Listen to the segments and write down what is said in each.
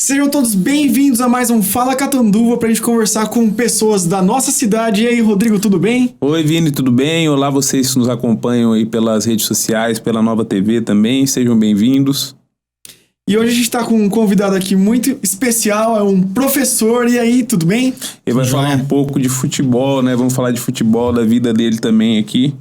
Sejam todos bem-vindos a mais um Fala Catanduva pra gente conversar com pessoas da nossa cidade. E aí, Rodrigo, tudo bem? Oi, Vini, tudo bem? Olá, vocês que nos acompanham aí pelas redes sociais, pela Nova TV também, sejam bem-vindos. E hoje a gente tá com um convidado aqui muito especial, é um professor. E aí, tudo bem? Ele vai falar um pouco de futebol, né? Vamos falar de futebol, da vida dele também aqui.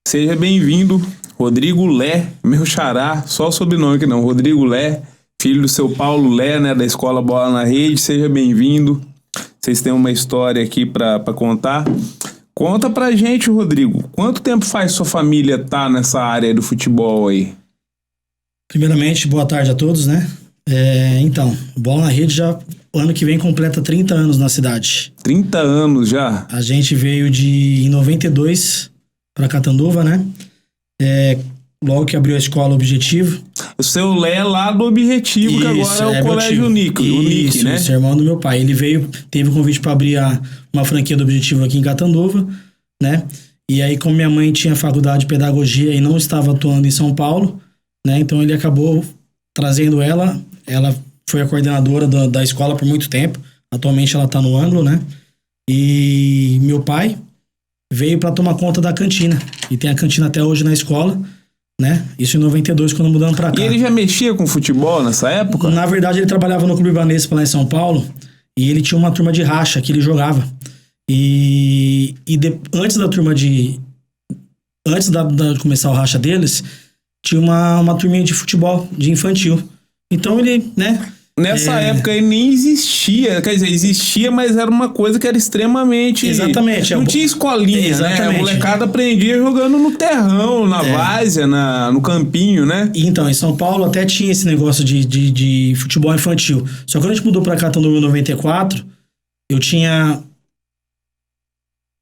Seja bem-vindo, Rodrigo Lé, meu xará, só o sobrenome que não, Rodrigo Lé. Filho do seu Paulo Lé, né, da Escola Bola na Rede, seja bem-vindo. Vocês têm uma história aqui pra contar. Conta pra gente, Rodrigo, quanto tempo faz sua família tá nessa área do futebol aí? Primeiramente, boa tarde a todos, né? Então, Bola na Rede já, o ano que vem, completa 30 anos na cidade. 30 anos já? A gente veio em 92 pra Catanduva, né? Logo que abriu a escola Objetivo. O seu Lé lá do Objetivo, isso, que agora é o Colégio Nick, o Nick, né? Isso, irmão do meu pai. Ele teve o convite para abrir uma franquia do Objetivo aqui em Catanduva, né? E aí, como minha mãe tinha faculdade de pedagogia e não estava atuando em São Paulo, né? Então ele acabou trazendo ela. Ela foi a coordenadora da escola por muito tempo. Atualmente ela está no Ângulo, né? E meu pai veio para tomar conta da cantina. E tem a cantina até hoje na escola, né? Isso em 92, quando mudamos pra cá. E ele já mexia com futebol nessa época? Na verdade, ele trabalhava no Clube Banespa lá em São Paulo, e ele tinha uma turma de racha que ele jogava. Antes da turma antes de começar o racha deles, tinha uma turminha de futebol, de infantil. Então ele, né? Nessa época ele nem existia, quer dizer, existia, mas era uma coisa que era extremamente... Exatamente. Não tinha escolinha, exatamente, né? A molecada aprendia jogando no terrão, na várzea, no campinho, né? Então, em São Paulo até tinha esse negócio de futebol infantil. Só que quando a gente mudou pra Catanduva em 94, eu tinha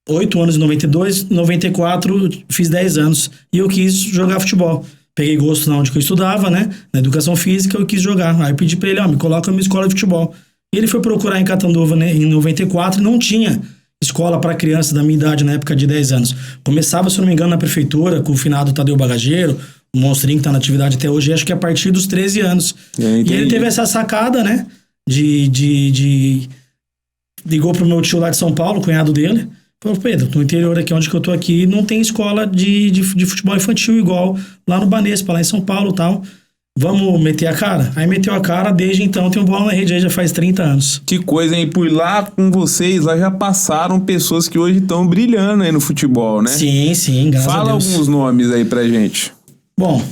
8 anos em 92, em 94 fiz 10 anos e eu quis jogar futebol. Peguei gosto na onde que eu estudava, né? Na educação física, eu quis jogar. Aí eu pedi pra ele, me coloca numa escola de futebol. E ele foi procurar em Catanduva, né, em 94, e não tinha escola para criança da minha idade, na época de 10 anos. Começava, se eu não me engano, na prefeitura, com o finado Tadeu Bagageiro, o monstrinho que tá na atividade até hoje, acho que a partir dos 13 anos. E ele teve essa sacada, né? Ligou pro meu tio lá de São Paulo, cunhado dele. Falei, Pedro, no interior aqui, onde que eu tô aqui, não tem escola de futebol infantil igual lá no Banespa, lá em São Paulo e tal. Vamos meter a cara? Aí meteu a cara, desde então tem um Bola na Rede aí já faz 30 anos. Que coisa, hein? Por lá com vocês, lá já passaram pessoas que hoje estão brilhando aí no futebol, né? Sim, graças a Deus. Fala alguns nomes aí pra gente. Bom,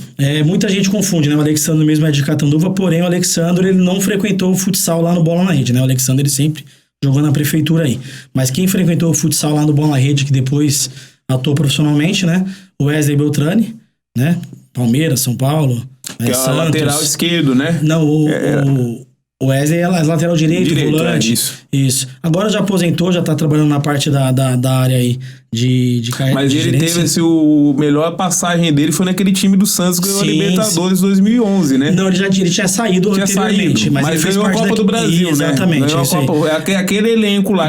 muita gente confunde, né? O Alexandre mesmo é de Catanduva, porém o Alexandre, ele não frequentou o futsal lá no Bola na Rede, né? O Alexandre, ele sempre jogou na prefeitura aí. Mas quem frequentou o futsal lá no Bola na Rede, que depois atuou profissionalmente, né? O Wesley Beltrani, né? Palmeiras, São Paulo, que é Santos. O lateral esquerdo, né? Não, o Wesley é lateral direito, volante. Isso. Agora já aposentou, já tá trabalhando na parte da área aí de carreira. Mas ele teve o melhor passagem dele foi naquele time do Santos que ganhou a Libertadores 2011, né? Não, ele tinha saído anteriormente. Mas ele fez ganhou a Copa do Brasil, exatamente, né? Ganhou aquele elenco lá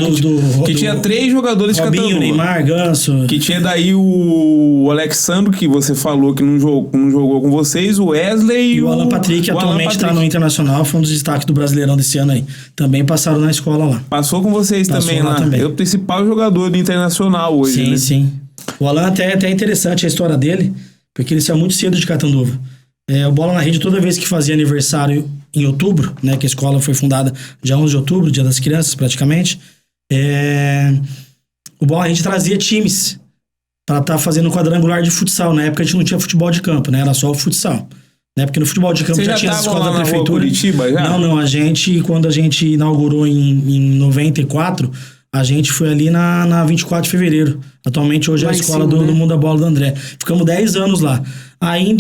que tinha 3 jogadores de Robinho, Neymar, Ganso. Que tinha daí o Alexandre, que você falou que não jogou com vocês, o Wesley e o Alan Patrick, que atualmente tá no Internacional, foi um dos destaques do Brasileirão desse ano aí. Também passaram na escola lá. Passou com vocês também lá. É o principal jogador do Internacional hoje. Sim. O Alan até é interessante a história dele, porque ele saiu muito cedo de Catanduva. O Bola na Rede, toda vez que fazia aniversário em outubro, né, que a escola foi fundada dia 11 de outubro, dia das crianças praticamente, o Bola na Rede trazia times para estar fazendo um quadrangular de futsal. Na época a gente não tinha futebol de campo, né, era só o futsal. Né, porque no futebol de campo já tinha as escolas da prefeitura. Curitiba, já? Não, quando a gente inaugurou em 94, a gente foi ali na 24 de fevereiro. Atualmente hoje é a escola do Mundo da Bola do André. Ficamos 10 anos lá. Aí em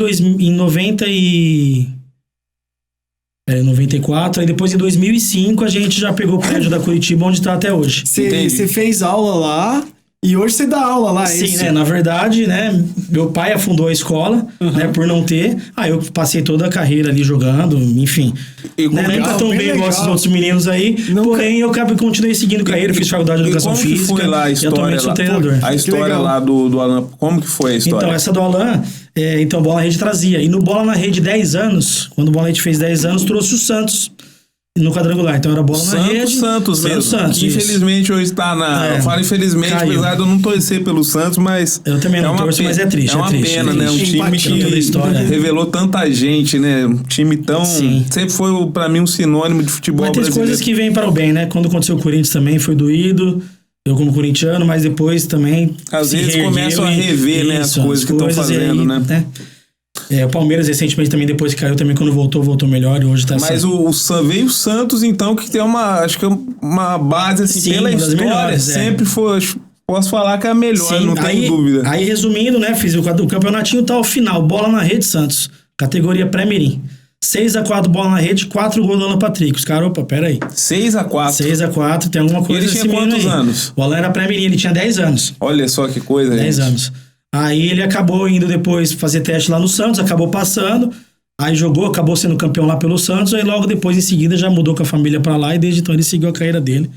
94, aí depois em 2005 a gente já pegou o prédio da Curitiba, onde tá até hoje. Você fez aula lá e hoje você dá aula lá, Sim, isso? né? Na verdade, né? Meu pai afundou a escola, né? Por não ter. Aí eu passei toda a carreira ali jogando, enfim. Né? Nunca tão bem igual esses outros meninos aí. Porém, eu continuei seguindo carreira, fiz faculdade de educação física. Como que foi lá a história? E atualmente sou treinador. A história lá do Alan, como que foi a história? Então, essa do Alan, Bola na Rede trazia. E no Bola na Rede 10 anos, quando o Bola na Rede fez 10 anos, trouxe o Santos no quadrangular. Então era bola na rede. Santos mesmo. Santos, que infelizmente hoje tá na... Eu falo infelizmente, caiu. apesar de eu não torcer pelo Santos, mas... Eu também não torço, mas é triste. É uma pena, né? Um time que revelou tanta gente, né? Um time tão... Sim. Sempre foi, pra mim, um sinônimo de futebol brasileiro. Mas tem coisas que vêm para o bem, né? Quando aconteceu o Corinthians também foi doído. Eu como corintiano, mas depois também... Às vezes começam a rever, né? As coisas que estão fazendo, aí, né? O Palmeiras recentemente também, depois que caiu, também quando voltou melhor e hoje tá... Mas veio o Santos, então, que tem acho que é uma base, assim, sim, pela história, melhores, sempre foi... Posso falar que é a melhor, sim, não tenho dúvida. Aí, resumindo, né, fiz o campeonatinho tá ao final, bola na rede, Santos, categoria pré-mirim. 6-4 bola na rede, 4 gols do Alan Patrick. Os caras, opa, pera aí. 6-4? 6-4, tem alguma coisa assim. Ele tinha quantos anos? O Alan era pré-mirim, ele tinha 10 anos. Olha só que coisa, 10 anos. Aí ele acabou indo depois fazer teste lá no Santos, acabou passando, aí jogou, acabou sendo campeão lá pelo Santos, aí logo depois, em seguida, já mudou com a família pra lá e desde então ele seguiu a carreira dele,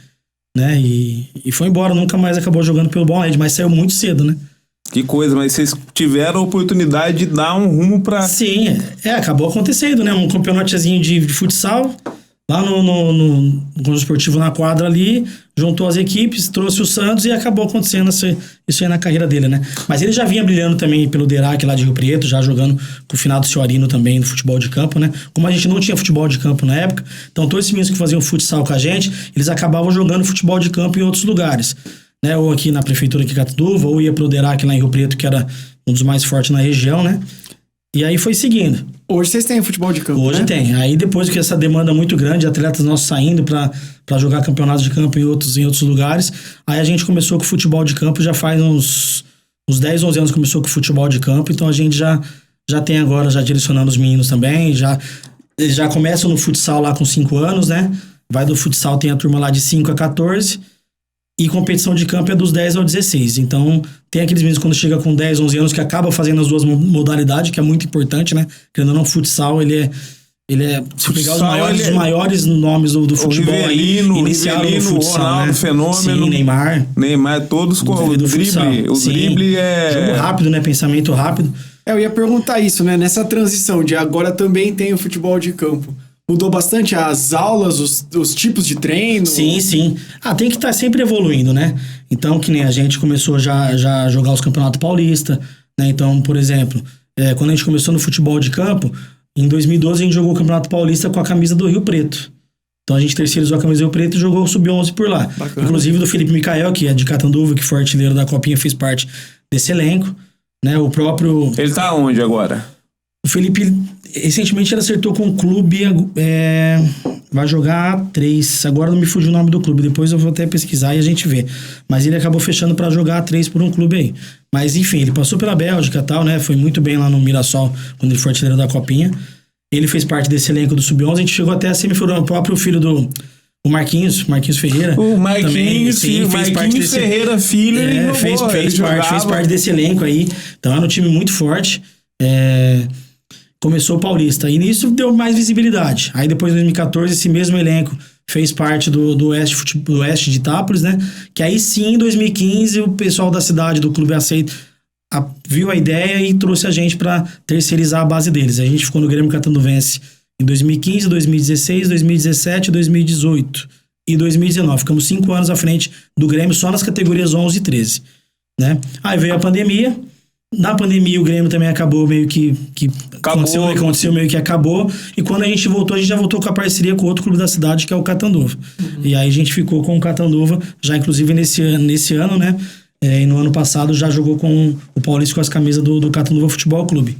né? E foi embora, nunca mais acabou jogando pelo Bola Rede, mas saiu muito cedo, né? Que coisa, mas vocês tiveram a oportunidade de dar um rumo pra... Sim, acabou acontecendo, né? Um campeonatozinho de futsal, lá no Conjunto Esportivo na quadra ali, juntou as equipes, trouxe o Santos e acabou acontecendo isso aí na carreira dele, né? Mas ele já vinha brilhando também pelo Derac lá de Rio Preto, já jogando com o finado Ciorino também no futebol de campo, né? Como a gente não tinha futebol de campo na época, então todos esses meninos que faziam futsal com a gente, eles acabavam jogando futebol de campo em outros lugares, né? Ou aqui na prefeitura aqui em Catanduva, ou ia pro Derac lá em Rio Preto, que era um dos mais fortes na região, né? E aí foi seguindo. Hoje vocês têm futebol de campo, Hoje, né? Tem. Aí depois que essa demanda muito grande, atletas nossos saindo pra jogar campeonatos de campo em outros lugares, aí a gente começou com futebol de campo, já faz uns 10, 11 anos começou com futebol de campo, então a gente já tem agora, já direcionando os meninos também, eles já começam no futsal lá com 5 anos, né? Vai do futsal, tem a turma lá de 5 a 14, e competição de campo é dos 10 ao 16. Então, tem aqueles meninos quando chega com 10, 11 anos que acaba fazendo as duas modalidades, que é muito importante, né? Querendo ou não, futsal, ele é se pegar os maiores nomes do futebol aí, iniciaram no futsal, Ronaldo, né? Fenômeno. Sim, Neymar, todos com o drible. O drible é... Jogo rápido, né? Pensamento rápido. Eu ia perguntar isso, né? Nessa transição de agora também tem o futebol de campo. Mudou bastante as aulas, os tipos de treino? Sim. Tem que estar sempre evoluindo, né? Então, que nem a gente começou já a jogar os campeonatos paulistas, né? Então, por exemplo, quando a gente começou no futebol de campo, em 2012 a gente jogou o Campeonato Paulista com a camisa do Rio Preto. Então a gente terceirizou a camisa do Rio Preto e jogou o Sub-11 por lá. Bacana. Inclusive do Felipe Micael, que é de Catanduva, que foi artilheiro da Copinha, fez parte desse elenco, né? O próprio... Ele tá onde agora? O Felipe, recentemente ele acertou com o clube, vai jogar 3, agora não me fugiu o nome do clube, depois eu vou até pesquisar e a gente vê. Mas ele acabou fechando pra jogar 3 por um clube aí. Mas enfim, ele passou pela Bélgica e tal, né? Foi muito bem lá no Mirassol, quando ele foi artilheiro da Copinha. Ele fez parte desse elenco do Sub-11, a gente chegou até a semifinal, o próprio filho do... O Marquinhos Ferreira. O Marquinhos, também, sim, fez parte desse... Ferreira, filho, fez parte desse elenco aí. Então era um time muito forte. Começou o Paulista. E nisso deu mais visibilidade. Aí depois, em 2014, esse mesmo elenco fez parte do Oeste de Itápolis, né? Que aí sim, em 2015, o pessoal da cidade, do Clube Aceito, viu a ideia e trouxe a gente para terceirizar a base deles. A gente ficou no Grêmio Catanduvense em 2015, 2016, 2017, 2018 e 2019. Ficamos 5 anos à frente do Grêmio só nas categorias 11 e 13, né? Aí veio a pandemia. Na pandemia o Grêmio também acabou meio que aconteceu meio que acabou. E quando a gente voltou, a gente já voltou com a parceria com outro clube da cidade, que é o Catanduva. E aí a gente ficou com o Catanduva, já inclusive nesse ano, né? E no ano passado já jogou com o Paulista com as camisas do Catanduva Futebol Clube.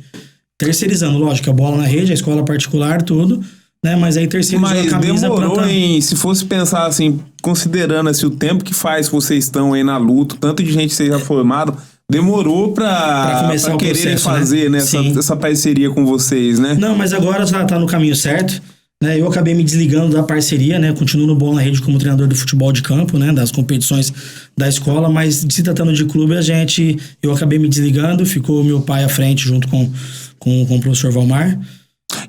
Terceirizando, lógico, a bola na rede, a escola particular, tudo, né? Mas aí terceirizou a camisa. Mas se fosse pensar assim, considerando assim, o tempo que faz que vocês estão aí na luta, tanto de gente que vocês já formaram, demorou pra começar o querer processo, fazer, né? Essa parceria com vocês, né? Não, mas agora já tá no caminho certo, né? Eu acabei me desligando da parceria, né? Continuo no Bola na Rede como treinador do futebol de campo, né? Das competições da escola, mas se tratando de clube, eu acabei me desligando, ficou meu pai à frente junto com o professor Valmar.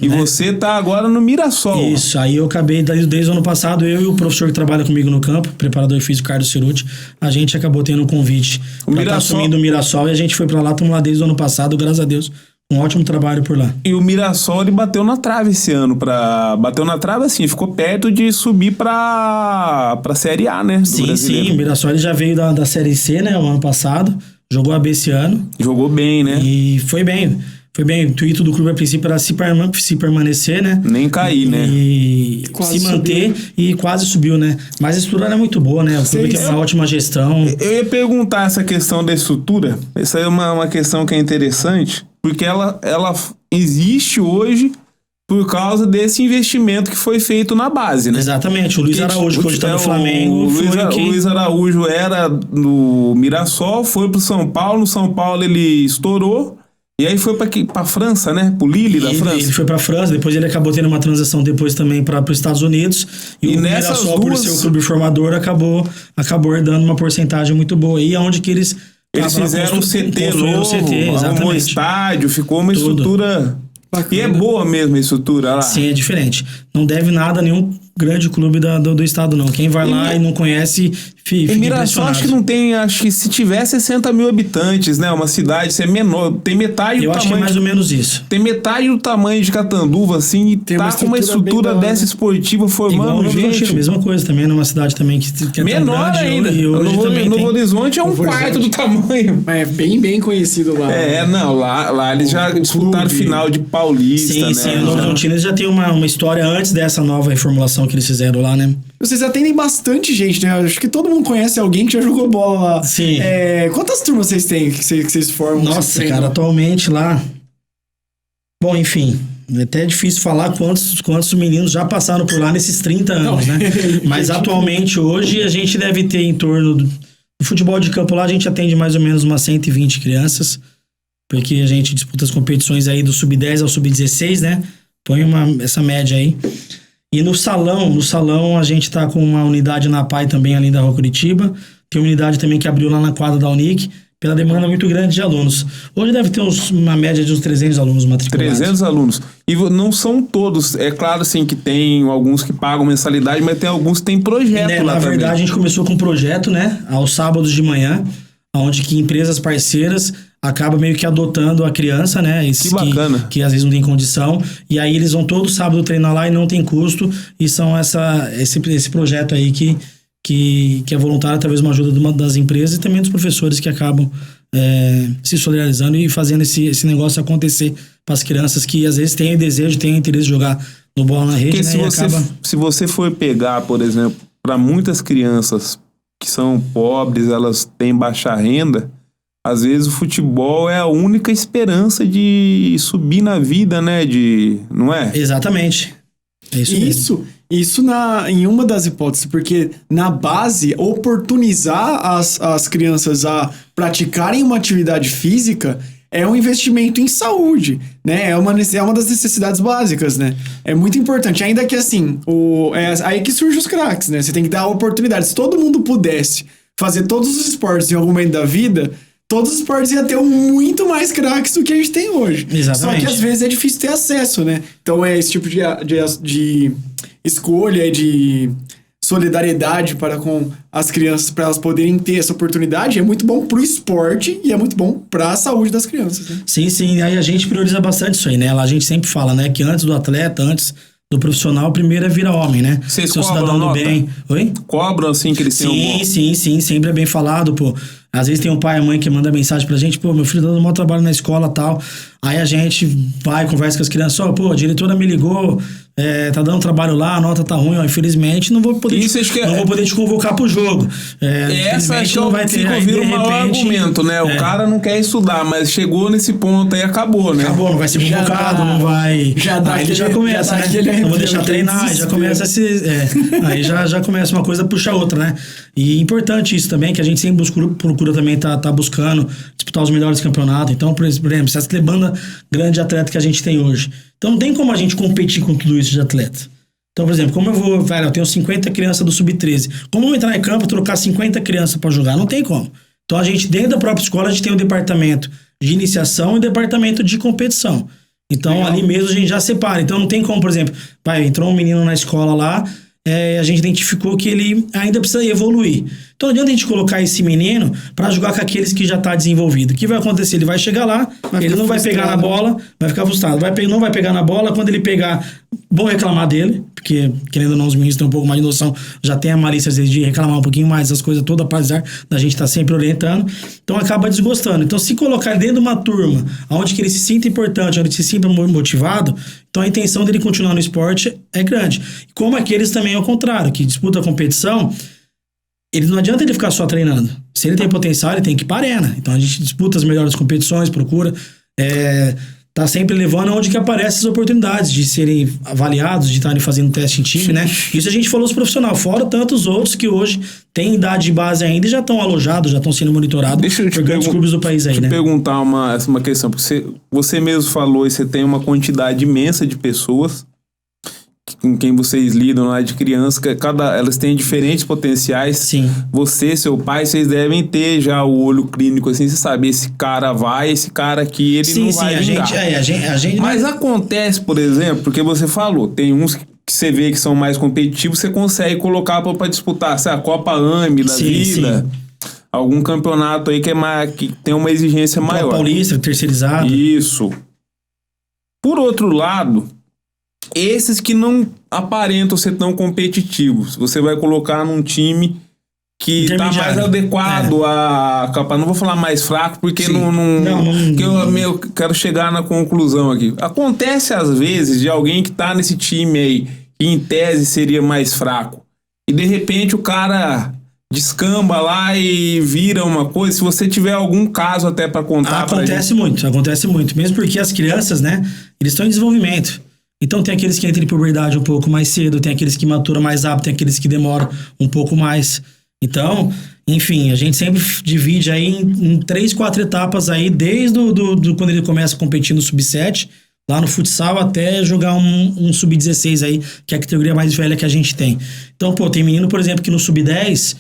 E você tá agora no Mirassol. Isso, aí eu acabei, desde o ano passado, eu e o professor que trabalha comigo no campo, preparador físico Carlos Ceruti, a gente acabou tendo um convite pra estar assumindo o Mirassol e a gente foi pra lá, estamos lá desde o ano passado, graças a Deus, um ótimo trabalho por lá. E o Mirassol, ele bateu na trave esse ano. Bateu na trave, assim, ficou perto de subir pra Série A, né? Sim, o Mirassol ele já veio da Série C, né, o ano passado, jogou a B esse ano. Jogou bem, né? E foi bem. O intuito do clube a princípio era se permanecer, né? Nem cair, né? E quase se manter subiu. e quase subiu, né? Mas a estrutura era muito boa, né? O clube tem uma ótima gestão. Eu ia perguntar essa questão da estrutura. Essa é uma questão que é interessante, porque ela existe hoje por causa desse investimento que foi feito na base, né? Exatamente. O Luiz Araújo, que hoje tá no Flamengo, o Luiz foi Araújo era no Mirassol, foi pro São Paulo. No São Paulo ele estourou. E aí foi pra França, né? Pro Lille da França. Ele foi pra França, depois ele acabou tendo uma transação depois também para os Estados Unidos. E o Mirassol, por ser o clube formador, acabou herdando uma porcentagem muito boa. E aonde que eles fizeram um CT novo, arrumou estádio, ficou uma estrutura... Bacana. E é boa mesmo a estrutura lá. Sim, é diferente. Não deve nada a nenhum grande clube do estado, não. Quem vai lá e não conhece, fica Mirassol, acho que não tem... Acho que se tiver 60 mil habitantes, né? Uma cidade, se é menor, tem metade do tamanho... Eu acho que é mais ou menos isso. Tem metade do tamanho de Catanduva, assim, e tá com uma estrutura dessa esportiva formando igual gente. Mesma coisa também, numa cidade também que é menor grande, ainda. E hoje Novo Horizonte é um quarto do tamanho. Mas é bem conhecido lá. Lá eles já disputaram final de Paulista, sim, né? Sim, o Novo Horizontino já tem uma história antes dessa nova reformulação que eles fizeram lá, né? Vocês atendem bastante gente, né? Acho que todo mundo conhece alguém que já jogou bola lá. Sim. Quantas turmas vocês têm que vocês formam? Nossa, cara, atualmente lá... Bom, enfim, é até difícil falar quantos meninos já passaram por lá nesses 30 anos, né? Mas atualmente, hoje, a gente deve ter em torno do futebol de campo lá, a gente atende mais ou menos umas 120 crianças, porque a gente disputa as competições aí do sub-10 ao sub-16, né? Põe essa média aí. E no salão a gente tá com uma unidade na PAI também, além da Rua Curitiba. Tem uma unidade também que abriu lá na quadra da Unic, pela demanda muito grande de alunos. Hoje deve ter uma média de uns 300 alunos matriculados. 300 alunos. E não são todos. É claro, assim, que tem alguns que pagam mensalidade, mas tem alguns que tem projeto lá na também. verdade, a gente começou com um projeto, né? Aos sábados de manhã, onde que empresas parceiras acabam meio que adotando a criança, né? Que bacana. Que às vezes não tem condição. E aí eles vão todo sábado treinar lá e não tem custo. E são esse projeto aí que é voluntário, através de uma ajuda das empresas e também dos professores que acabam se solidarizando e fazendo esse negócio acontecer para as crianças que às vezes têm desejo, têm interesse de jogar no bola na rede, né? Se você for pegar, por exemplo, para muitas crianças que são pobres, elas têm baixa renda, às vezes o futebol é a única esperança de subir na vida, né? Não é? Exatamente. É isso mesmo. Isso em uma das hipóteses, porque na base, oportunizar as crianças a praticarem uma atividade física é um investimento em saúde, né? É uma das necessidades básicas, né? É muito importante. Ainda que assim, aí que surgem os craques, né? Você tem que dar a oportunidade. Se todo mundo pudesse fazer todos os esportes em algum momento da vida, todos os esportes iam ter muito mais craques do que a gente tem hoje. Exatamente. Só que às vezes é difícil ter acesso, né? Então esse tipo de escolha, de solidariedade para com as crianças, para elas poderem ter essa oportunidade, é muito bom pro esporte e é muito bom para a saúde das crianças, né? Sim. Aí a gente prioriza bastante isso aí, né? Lá a gente sempre fala, né? Que antes do atleta, antes do profissional, primeiro é virar homem, né? Vocês Ser um cobram cidadão do nota? bem. Oi? Cobram, assim, que eles têm Sim, sempre é bem falado, pô. Às vezes tem um pai e mãe que manda mensagem pra gente, pô, meu filho tá dando um mau trabalho na escola e tal. Aí a gente vai, conversa com as crianças, pô, a diretora me ligou, tá dando trabalho lá, a nota tá ruim, ó, infelizmente não vou poder te convocar pro jogo. Essa acho que não vai ter. Vira o maior argumento, né? O cara não quer estudar, mas chegou nesse ponto aí, acabou, né? Acabou, não vai ser convocado, não vai... Aí ele já começa, né? Não vou deixar treinar, já começa aí já começa uma coisa puxa a outra, né? E é importante isso também, que a gente sempre procura também tá buscando disputar os melhores campeonatos. Então, por exemplo, essa banda grande de atleta que a gente tem hoje. Então não tem como a gente competir com tudo isso de atleta. Então, por exemplo, como eu tenho 50 crianças do Sub-13. Como eu entrar em campo e trocar 50 crianças para jogar? Não tem como. Então a gente, dentro da própria escola, a gente tem um departamento de iniciação e um departamento de competição. Então ali mesmo a gente já separa. Então não tem como, por exemplo, entrou um menino na escola lá, a gente identificou que ele ainda precisa evoluir. Então não adianta a gente colocar esse menino para jogar com aqueles que já está desenvolvido. O que vai acontecer? Ele vai chegar lá, ele não vai pegar na bola, vai ficar frustrado. Não vai pegar na bola, quando ele pegar, vão reclamar dele, porque, querendo ou não, os meninos têm um pouco mais de noção, já tem a malícia às vezes de reclamar um pouquinho mais das coisas todas, apesar da gente estar sempre orientando. Então acaba desgostando. Então se colocar ele dentro de uma turma, onde que ele se sinta importante, onde ele se sinta motivado, então a intenção dele continuar no esporte é grande. Como aqueles também ao contrário, que disputa a competição, ele não adianta ele ficar só treinando. Se ele tem potencial, ele tem que ir para a arena. Então a gente disputa as melhores competições, procura tá sempre levando onde que aparecem as oportunidades de serem avaliados, de estarem fazendo teste em time, né? Isso a gente falou os profissionais, fora tantos outros que hoje têm idade de base ainda e já estão alojados, já estão sendo monitorados por grandes clubes do país aí, né? Deixa eu perguntar uma questão, porque você mesmo falou e você tem uma quantidade imensa de pessoas com quem vocês lidam lá de criança, elas têm diferentes potenciais. Sim. Você, seu pai, vocês devem ter já o olho clínico, assim, você sabe, esse cara vai, esse cara aqui, ele não vai vingar. A gente Mas acontece, por exemplo, porque você falou, tem uns que você vê que são mais competitivos, você consegue colocar pra disputar, sei lá, a Copa AME da vida, algum campeonato aí que tem uma exigência maior. Copa Paulista, terceirizado. Isso. Por outro lado, esses que não aparentam ser tão competitivos, você vai colocar num time que tá mais adequado a capa. Não vou falar mais fraco, porque eu quero chegar na conclusão aqui. Acontece às vezes de alguém que tá nesse time aí, que em tese seria mais fraco, e de repente o cara descamba lá e vira uma coisa. Se você tiver algum caso até para contar pra gente. Acontece muito. Mesmo porque as crianças, né, eles estão em desenvolvimento. Então tem aqueles que entram em puberdade um pouco mais cedo, tem aqueles que maturam mais rápido, tem aqueles que demoram um pouco mais. Então, enfim, a gente sempre divide aí em 3, 4 etapas aí, desde quando ele começa a competir no sub-7, lá no futsal, até jogar um sub-16 aí, que é a categoria mais velha que a gente tem. Então, tem menino, por exemplo, que no sub-10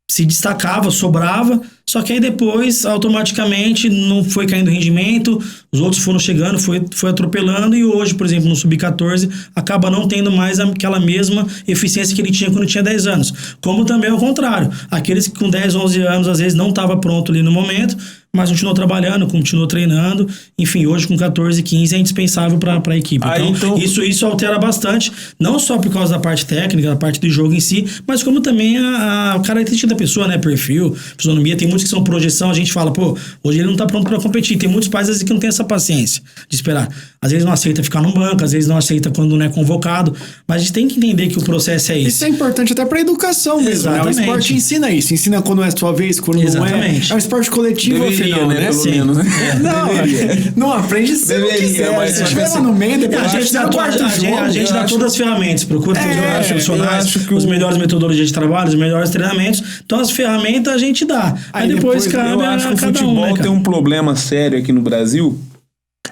se destacava, sobrava, só que aí depois, automaticamente, não foi caindo rendimento, os outros foram chegando, foi atropelando, e hoje, por exemplo, no Sub-14, acaba não tendo mais aquela mesma eficiência que ele tinha quando tinha 10 anos. Como também ao contrário, aqueles que com 10, 11 anos, às vezes não estava pronto ali no momento, mas continuou trabalhando, continuou treinando, enfim, hoje com 14, 15 é indispensável para a equipe. Então, isso altera bastante, não só por causa da parte técnica, da parte do jogo em si, mas como também a característica da pessoa, né, perfil, fisionomia. Tem muitos que são projeção, a gente fala, hoje ele não tá pronto para competir. Tem muitos pais, às vezes, que não tem essa paciência de esperar. Às vezes não aceita ficar no banco, às vezes não aceita quando não é convocado, mas a gente tem que entender que o processo é esse. Isso é importante até pra educação mesmo, Exatamente. né? O esporte ensina isso, ensina quando é sua vez, quando Exatamente. não é. É um esporte coletivo, Deveria, afinal, né? né? Pelo menos, né? Não aprende se não quiser, mas se estiver lá no meio, depois A gente dá todas as ferramentas, procura os profissionais, os melhores metodologias de trabalho, os melhores treinamentos. Então as ferramentas a gente dá. Aí depois cabe a cada um. O futebol tem um problema sério aqui no Brasil,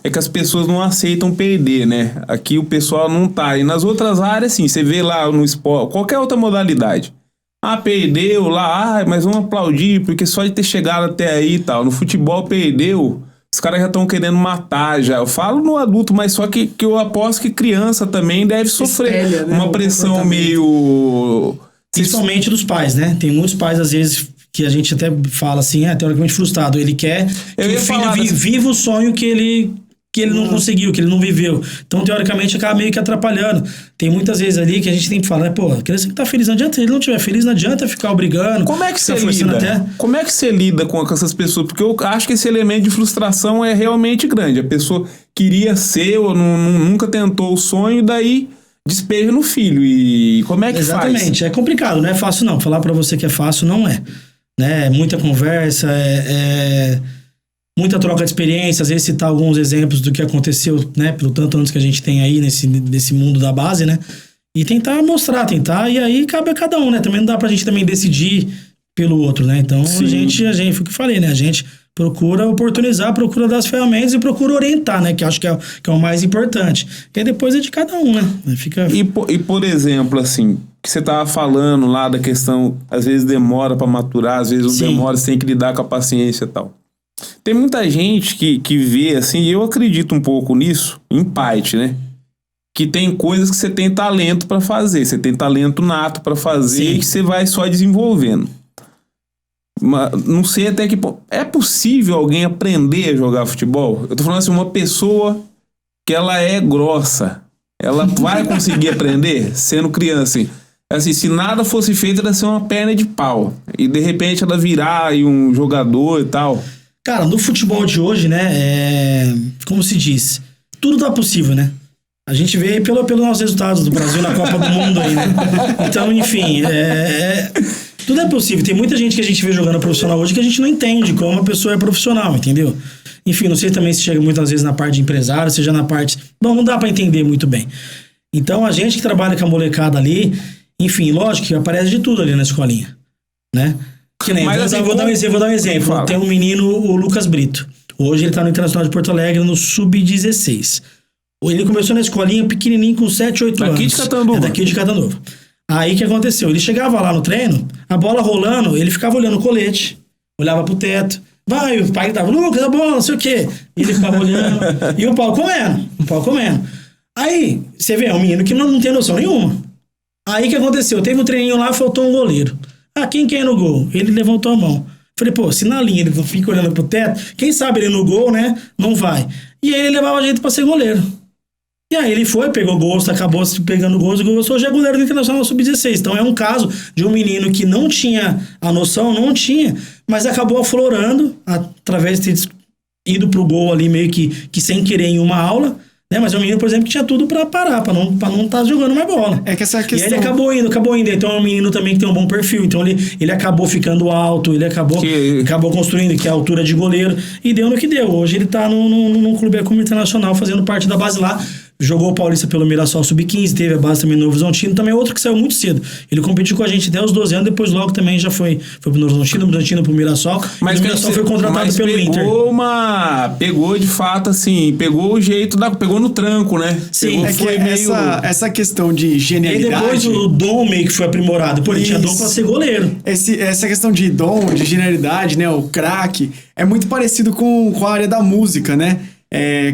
é que as pessoas não aceitam perder, né? Aqui o pessoal não tá. E nas outras áreas, sim, você vê lá no esporte, qualquer outra modalidade. Perdeu lá, mas vamos aplaudir, porque só de ter chegado até aí e tal. No futebol, perdeu, os caras já estão querendo matar já. Eu falo no adulto, mas só que eu aposto que criança também deve sofrer uma pressão meio... Principalmente dos pais, né? Tem muitos pais, às vezes, que a gente até fala assim, teoricamente frustrado. Ele quer que o filho viva o sonho que ele não conseguiu, que ele não viveu. Então, teoricamente, acaba meio que atrapalhando. Tem muitas vezes ali que a gente tem que falar, né? A criança que tá feliz, não adianta. Se ele não estiver feliz, não adianta ficar obrigando. Como é que você lida? Como é que você lida com essas pessoas? Porque eu acho que esse elemento de frustração é realmente grande. A pessoa queria ser ou nunca tentou o sonho, daí despeja no filho. E como é que faz? Exatamente. É complicado, não é fácil não. Falar pra você que é fácil não é. Né? Muita conversa, muita troca de experiência, às vezes citar alguns exemplos do que aconteceu, né, pelo tanto anos que a gente tem aí nesse mundo da base, né, e tentar mostrar, e aí cabe a cada um, né, também não dá pra gente também decidir pelo outro, né, então a gente, foi o que eu falei, né, a gente procura oportunizar, procura dar as ferramentas e procura orientar, né, que acho que é o mais importante, e aí depois é de cada um, né, fica... E por exemplo, assim, que você tava falando lá da questão, às vezes demora pra maturar, às vezes não demora, você tem que lidar com a paciência e tal. Tem muita gente que vê, assim, e eu acredito um pouco nisso, em parte, né? que tem coisas que você tem talento pra fazer, você tem talento nato pra fazer Sim. e que você vai só desenvolvendo. Mas não sei até que ponto. É possível alguém aprender a jogar futebol? Eu tô falando assim, uma pessoa que ela é grossa, ela vai conseguir aprender sendo criança, assim. Assim, se nada fosse feito, ela ia ser uma perna de pau. E de repente ela virar aí um jogador e tal. Cara, no futebol de hoje, né, como se diz, tudo tá possível, né? A gente vê aí pelos nossos resultados do Brasil na Copa do Mundo aí, né? Então, enfim, tudo é possível. Tem muita gente que a gente vê jogando profissional hoje que a gente não entende como uma pessoa é profissional, entendeu? Enfim, não sei também se chega muitas vezes na parte de empresário, seja na parte... Bom, não dá pra entender muito bem. Então, a gente que trabalha com a molecada ali, enfim, lógico que aparece de tudo ali na escolinha, né? Que nem, vou dar um exemplo. Tem um menino, o Lucas Brito. Hoje ele tá no Internacional de Porto Alegre, no Sub-16. Ele começou na escolinha pequenininho, com 7, 8 anos. Daqui de Catanduva. Daqui de Catanduva. Aí o que aconteceu? Ele chegava lá no treino, a bola rolando, ele ficava olhando o colete, olhava pro teto. Vai, o pai tava, Lucas, a bola, não sei o quê. E ele ficava olhando, e o pau comendo. Aí, você vê, é um menino que não tem noção nenhuma. Aí o que aconteceu? Teve um treininho lá, faltou um goleiro. Quem é no gol? Ele levantou a mão. Falei, pô, se na linha ele fica olhando pro teto, quem sabe ele no gol, né? Não vai. E aí ele levava a gente pra ser goleiro. E aí ele foi, pegou gosto, acabou pegando gosto, hoje é goleiro do Internacional Sub-16. Então é um caso de um menino que não tinha a noção, mas acabou aflorando, através de ter ido pro gol ali meio que sem querer em uma aula, né? Mas é um menino, por exemplo, que tinha tudo pra parar, pra não estar jogando mais bola. É que essa questão... E aí ele acabou indo. Então é um menino também que tem um bom perfil. Então ele acabou ficando alto, ele acabou construindo, que é a altura de goleiro. E deu no que deu. Hoje ele tá num clube como Internacional, fazendo parte da base lá. Jogou o Paulista pelo Mirassol Sub-15, teve a base também no Novo Horizontino, também é outro que saiu muito cedo. Ele competiu com a gente até os 12 anos, depois logo também já foi pro Novo Horizontino, pro Mirassol. Mas o Mirassol foi contratado pelo Inter. Pegou de fato, assim, pegou o jeito, pegou no tranco, né? Sim. Essa questão de genialidade... E depois o dom meio que foi aprimorado. Pô, ele tinha dom pra ser goleiro. Essa questão de dom, de genialidade, né? O craque, é muito parecido com a área da música, né?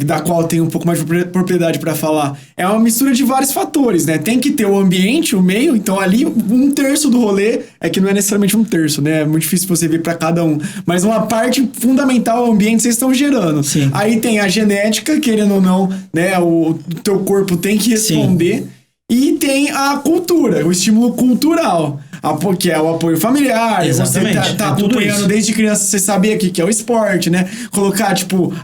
Da qual tem um pouco mais de propriedade para falar. É uma mistura de vários fatores, né? Tem que ter o ambiente, o meio, então ali 1/3 do rolê é que não é necessariamente 1/3, né? É muito difícil você ver para cada um. Mas uma parte fundamental é o ambiente que vocês estão gerando. Sim. Aí tem a genética, querendo ou não, né? O teu corpo tem que responder. Sim. E tem a cultura, o estímulo cultural, que é o apoio familiar. Exatamente. Você tá acompanhando desde criança, você sabia que é o esporte, né? Colocar,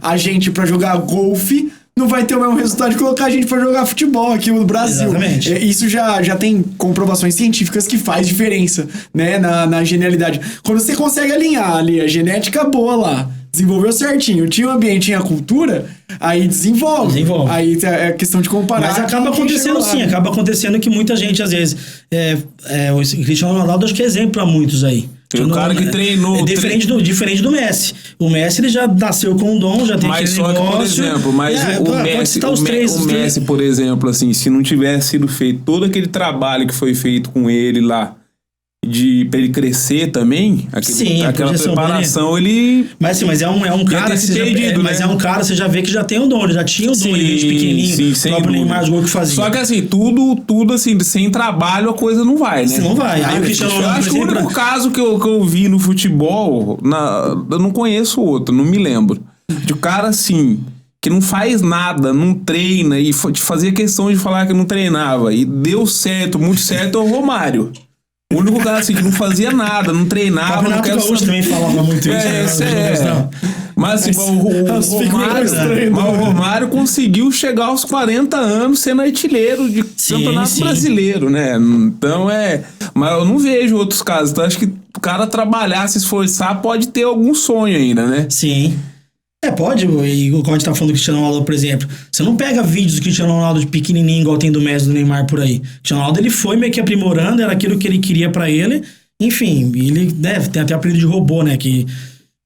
a gente pra jogar golfe não vai ter o mesmo resultado de colocar a gente pra jogar futebol aqui no Brasil. Exatamente. Isso já tem comprovações científicas que faz diferença, né? Na genialidade. Quando você consegue alinhar ali a genética boa lá, desenvolveu certinho, tinha o ambiente, tinha a cultura, aí desenvolve. Aí é questão de comparar. Mas acaba acontecendo sim, acaba acontecendo que muita gente, às vezes, o Cristiano Ronaldo acho que é exemplo pra muitos aí. Tem um cara que treinou... É diferente do Messi. O Messi, ele já nasceu com um dom, já tem aquele negócio... Mas só que, por exemplo, o Messi, por exemplo, assim, se não tivesse sido feito todo aquele trabalho que foi feito com ele lá, pra ele crescer também, aquela preparação, ele... Mas é um cara mas é um cara, você já vê que já tem um dom, ele já tinha um dom desde pequenininho, o próprio Neymar jogou que fazia. Só que assim, tudo assim, sem trabalho a coisa não vai, né? Não vai. Aí o Cristiano Ronaldo, eu acho que o único caso que eu vi no futebol, eu não conheço outro, não me lembro, de um cara assim, que não faz nada, não treina, e fazia questão de falar que não treinava, e deu certo, muito certo, é o Romário. O único cara assim que não fazia nada, não treinava. O Renato Gaúcho também falava muito isso. Mas assim, o Romário conseguiu chegar aos 40 anos sendo artilheiro de campeonato brasileiro, né? Então mas eu não vejo outros casos. Então acho que o cara trabalhar, se esforçar, pode ter algum sonho ainda, né? Sim. Pode, e como a gente tá falando do Cristiano Ronaldo, por exemplo, você não pega vídeos do Cristiano Ronaldo de pequenininho, igual tem do Messi, do Neymar por aí. O Cristiano Ronaldo, ele foi meio que aprimorando, era aquilo que ele queria pra ele, enfim, ele tem até apelido de robô, né, que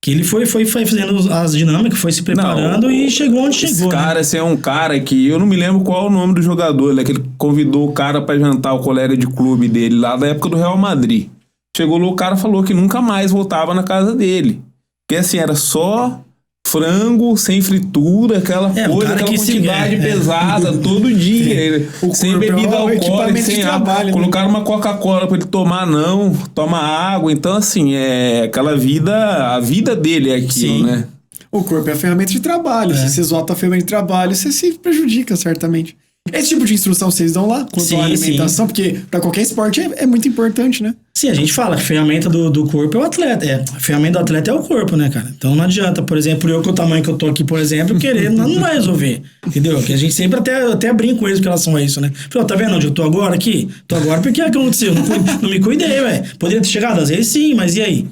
ele foi fazendo as dinâmicas, foi se preparando e chegou onde chegou. Esse cara, esse é um cara que, eu não me lembro qual é o nome do jogador, né, que ele convidou o cara pra jantar, o colega de clube dele, lá da época do Real Madrid. Chegou lá, o cara falou que nunca mais voltava na casa dele, que assim, era só... frango sem fritura, aquela um coisa, cara aquela que quantidade pesada todo dia. Sem bebida alcoólica, sem água. Colocaram uma Coca-Cola pra ele tomar, não. Toma água. Então, assim, aquela vida... A vida dele é aquilo, né? O corpo é a ferramenta de trabalho. Se você exalta a ferramenta de trabalho, você se prejudica, certamente. Esse tipo de instrução vocês dão lá? Quanto à alimentação? Porque pra qualquer esporte é muito importante, né? Sim, a gente fala que a ferramenta do corpo é o atleta. A ferramenta do atleta é o corpo, né, cara? Então não adianta, por exemplo, eu com o tamanho que eu tô aqui, por exemplo, querer, não vai resolver. Entendeu? Que a gente sempre até brinca com eles com relação a isso, né? Falei, tá vendo onde eu tô agora aqui? Tô agora porque é que aconteceu? Não me cuidei, ué. Poderia ter chegado, às vezes sim, mas e aí?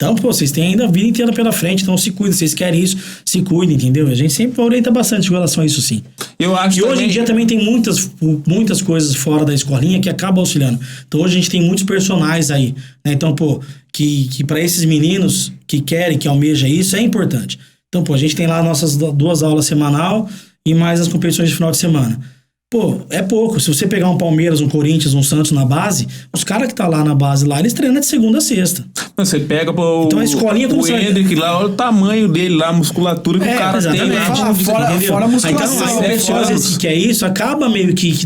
Então, pô, vocês têm ainda a vida inteira pela frente, então se cuidem, vocês querem isso, se cuidem, entendeu? A gente sempre orienta bastante com relação a isso, sim. Eu acho que hoje em dia também tem muitas coisas fora da escolinha que acabam auxiliando. Então hoje a gente tem muitos personagens aí, né? Então, pô, que para esses meninos que querem, que almejam isso, é importante. Então, pô, a gente tem lá nossas 2 aulas semanal e mais as competições de final de semana. Pô, é pouco. Se você pegar um Palmeiras, um Corinthians, um Santos na base, os caras que tá lá na base lá, eles treinam de segunda a sexta. Você pega então, a escolinha, o Hendrick lá, olha o tamanho dele lá, a musculatura que o cara tem lá. Fora a musculação. Então, a pessoa às vezes que quer isso, acaba meio que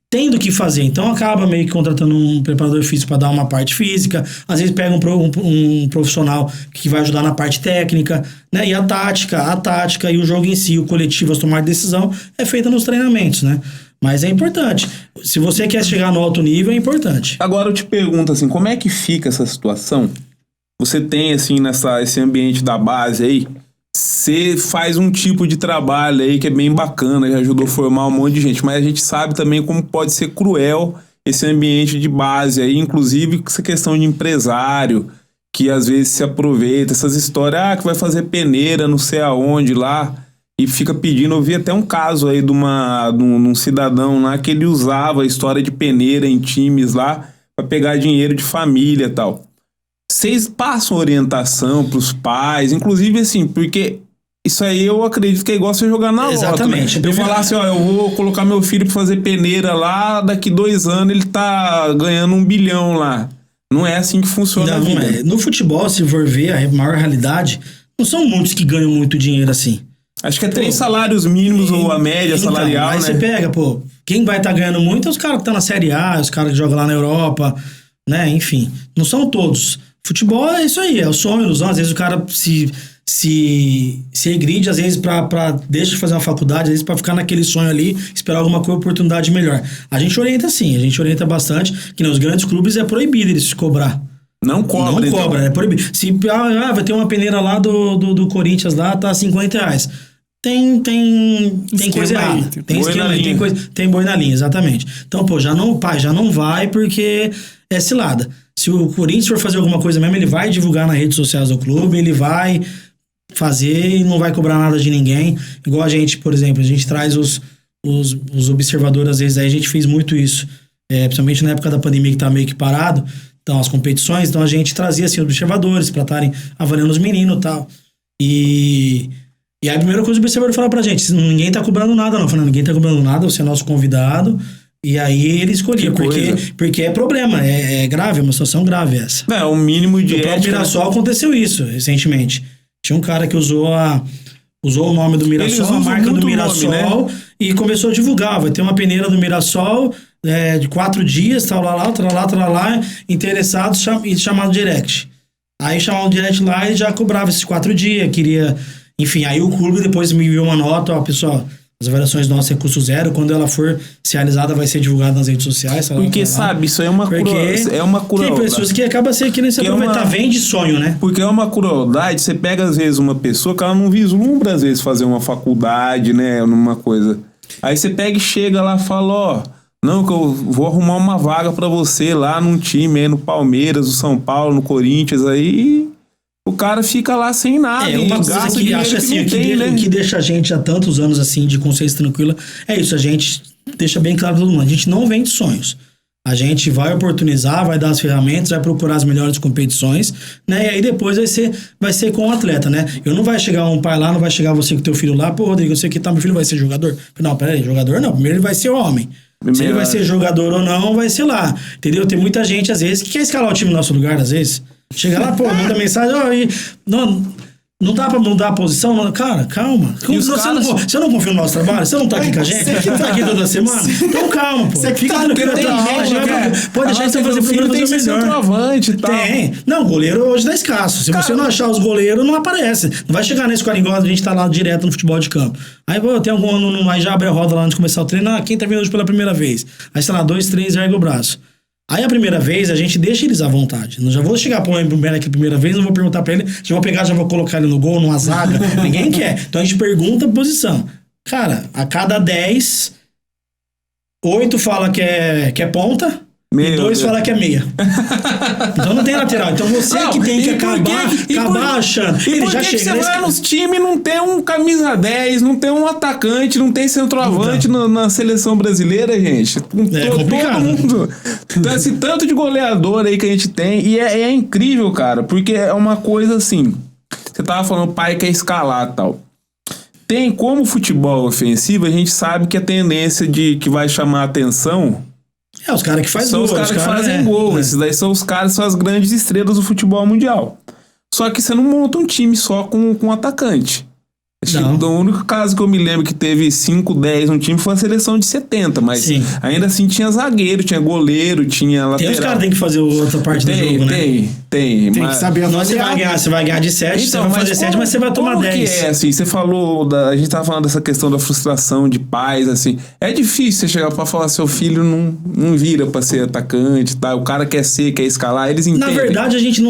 tendo que fazer. Então, acaba meio que contratando um preparador físico para dar uma parte física. Às vezes pega um profissional que vai ajudar na parte técnica, né? E a tática e o jogo em si, o coletivo, as tomar de decisão, é feita nos treinamentos, né? Mas é importante. Se você quer chegar no alto nível, é importante. Agora eu te pergunto assim, como é que fica essa situação? Você tem, assim, esse ambiente da base aí, você faz um tipo de trabalho aí que é bem bacana, já ajudou a formar um monte de gente, mas a gente sabe também como pode ser cruel esse ambiente de base aí, inclusive essa questão de empresário, que às vezes se aproveita, essas histórias, que vai fazer peneira não sei aonde lá, e fica pedindo. Eu vi até um caso aí de um cidadão lá que ele usava a história de peneira em times lá para pegar dinheiro de família e tal. Vocês passam orientação pros pais, inclusive assim, porque isso aí eu acredito que é igual você jogar na loto. Exatamente. Né? Eu falar assim, ó, eu vou colocar meu filho pra fazer peneira lá, daqui 2 anos ele tá ganhando 1 bilhão lá. Não é assim que funciona a vida. No futebol, se for ver, a maior realidade, não são muitos que ganham muito dinheiro assim. Acho que é 3 salários mínimos ou a média salarial, aí né? Aí você pega, pô, quem vai estar ganhando muito é os caras que estão na Série A, os caras que jogam lá na Europa, né? Enfim, não são todos. Futebol é isso aí, é o sonho, ilusão. Às vezes o cara se agride, às vezes deixa de fazer uma faculdade, às vezes pra ficar naquele sonho ali, esperar alguma oportunidade melhor. A gente orienta sim, a gente orienta bastante, que nos grandes clubes é proibido eles cobrar. Não cobra, Não cobra, é proibido. Se vai ter uma peneira lá do Corinthians lá, tá R$50. Tem coisa errada. Tem esquema aí, tem boi na linha, exatamente. Então, pô, já não vai porque é cilada. Se o Corinthians for fazer alguma coisa mesmo, ele vai divulgar nas redes sociais do clube, ele vai fazer e não vai cobrar nada de ninguém. Igual a gente, por exemplo, a gente traz os observadores, às vezes, aí a gente fez muito isso. Principalmente na época da pandemia que tá meio que parado, então as competições, então a gente trazia assim, os observadores para estarem avaliando os meninos e tal. E aí a primeira coisa o observador fala pra gente, ninguém tá cobrando nada não, falando, ninguém tá cobrando nada, você é nosso convidado. E aí ele escolhia, porque é problema, é grave, é uma situação grave essa. É, o mínimo de ética... No próprio Mirassol aconteceu isso, recentemente. Tinha um cara que usou o nome do Mirassol, a marca do Mirassol, nome, né? E começou a divulgar, vai ter uma peneira do Mirassol de 4 dias, tal lá, interessados e chamado direct. Aí chamaram o direct lá e já cobrava esses 4 dias, queria... Enfim, aí o clube depois me enviou uma nota, ó, pessoal... As avaliações nossas é custo zero. Quando ela for ser realizada, vai ser divulgada nas redes sociais. Porque, sabe, isso é uma crueldade. Tem pessoas que acabam querendo se aproveitar, vende sonho, né? Porque é uma crueldade. Você pega, às vezes, uma pessoa que ela não vislumbra, às vezes, fazer uma faculdade, né? Numa coisa. Aí você pega e chega lá e fala, ó... Não, que eu vou arrumar uma vaga pra você lá num time, aí no Palmeiras, no São Paulo, no Corinthians, aí... O cara fica lá sem nada. Uma coisa que acha assim, o que deixa a gente há tantos anos assim de consciência tranquila é isso, a gente deixa bem claro pra todo mundo, a gente não vende sonhos. A gente vai oportunizar, vai dar as ferramentas, vai procurar as melhores competições, né? E aí depois vai ser com o atleta, né? Eu não vai chegar um pai lá, não vai chegar você com teu filho lá, pô, Rodrigo, eu sei que meu filho vai ser jogador. Não, peraí, jogador não, primeiro ele vai ser homem. Se ele vai ser jogador ou não, vai ser lá. Entendeu? Tem muita gente, às vezes, que quer escalar o time no nosso lugar, às vezes. Chega lá, pô, manda mensagem, ó, Não dá pra mudar a posição? Não, cara, calma. Você não confia no nosso trabalho? Você não tá aqui com a gente? Você tá aqui toda semana? Então calma, pô. Você Fica tá tranquilo. Pode deixar você fazer filho, tem que ser centroavante e tal. Tem. Não, goleiro hoje tá escasso. Se você não achar os goleiros, não aparece. Não vai chegar nesse Coringão, a gente tá lá direto no futebol de campo. Aí, pô, tem algum ano, mas já abre a roda lá antes de começar o treino. Quem tá vindo hoje pela primeira vez? Aí está lá, 2, 3, ergue o braço. Aí a primeira vez a gente deixa eles à vontade. Não já vou chegar pra ele aqui a primeira vez, não vou perguntar pra ele, já vou pegar, já vou colocar ele no gol, numa zaga. Ninguém quer. Então a gente pergunta a posição. Cara, a cada 10, 8 fala que é ponta. E 2 fala que é meia. Então não tem lateral. Então você que tem que acabar achando. E por que você vai nos times não tem um camisa 10, não tem um atacante, não tem centroavante na seleção brasileira, gente? Todo mundo. Então, esse tanto de goleador aí que a gente tem. E é incrível, cara, porque é uma coisa assim. Você tava falando, o pai quer escalar e tal. Tem como futebol ofensivo, a gente sabe que a tendência de que vai chamar a atenção. Os caras que fazem gol. São os caras que fazem gol. Esses daí são os caras, são as grandes estrelas do futebol mundial. Só que você não monta um time só com atacante. O único caso que eu me lembro que teve 5, 10 no time foi a seleção de 70, mas ainda assim tinha zagueiro, tinha goleiro, tinha lateral. Tem os caras que tem que fazer outra parte do jogo, né? Tem que saber a você vai ganhar de 7, então, você vai fazer 7, mas você vai tomar 10. Que é assim, você falou, a gente tava falando dessa questão da frustração de pais, assim, é difícil você chegar pra falar, seu filho não vira pra ser atacante, tá? O cara quer escalar, eles entendem. Na verdade, a gente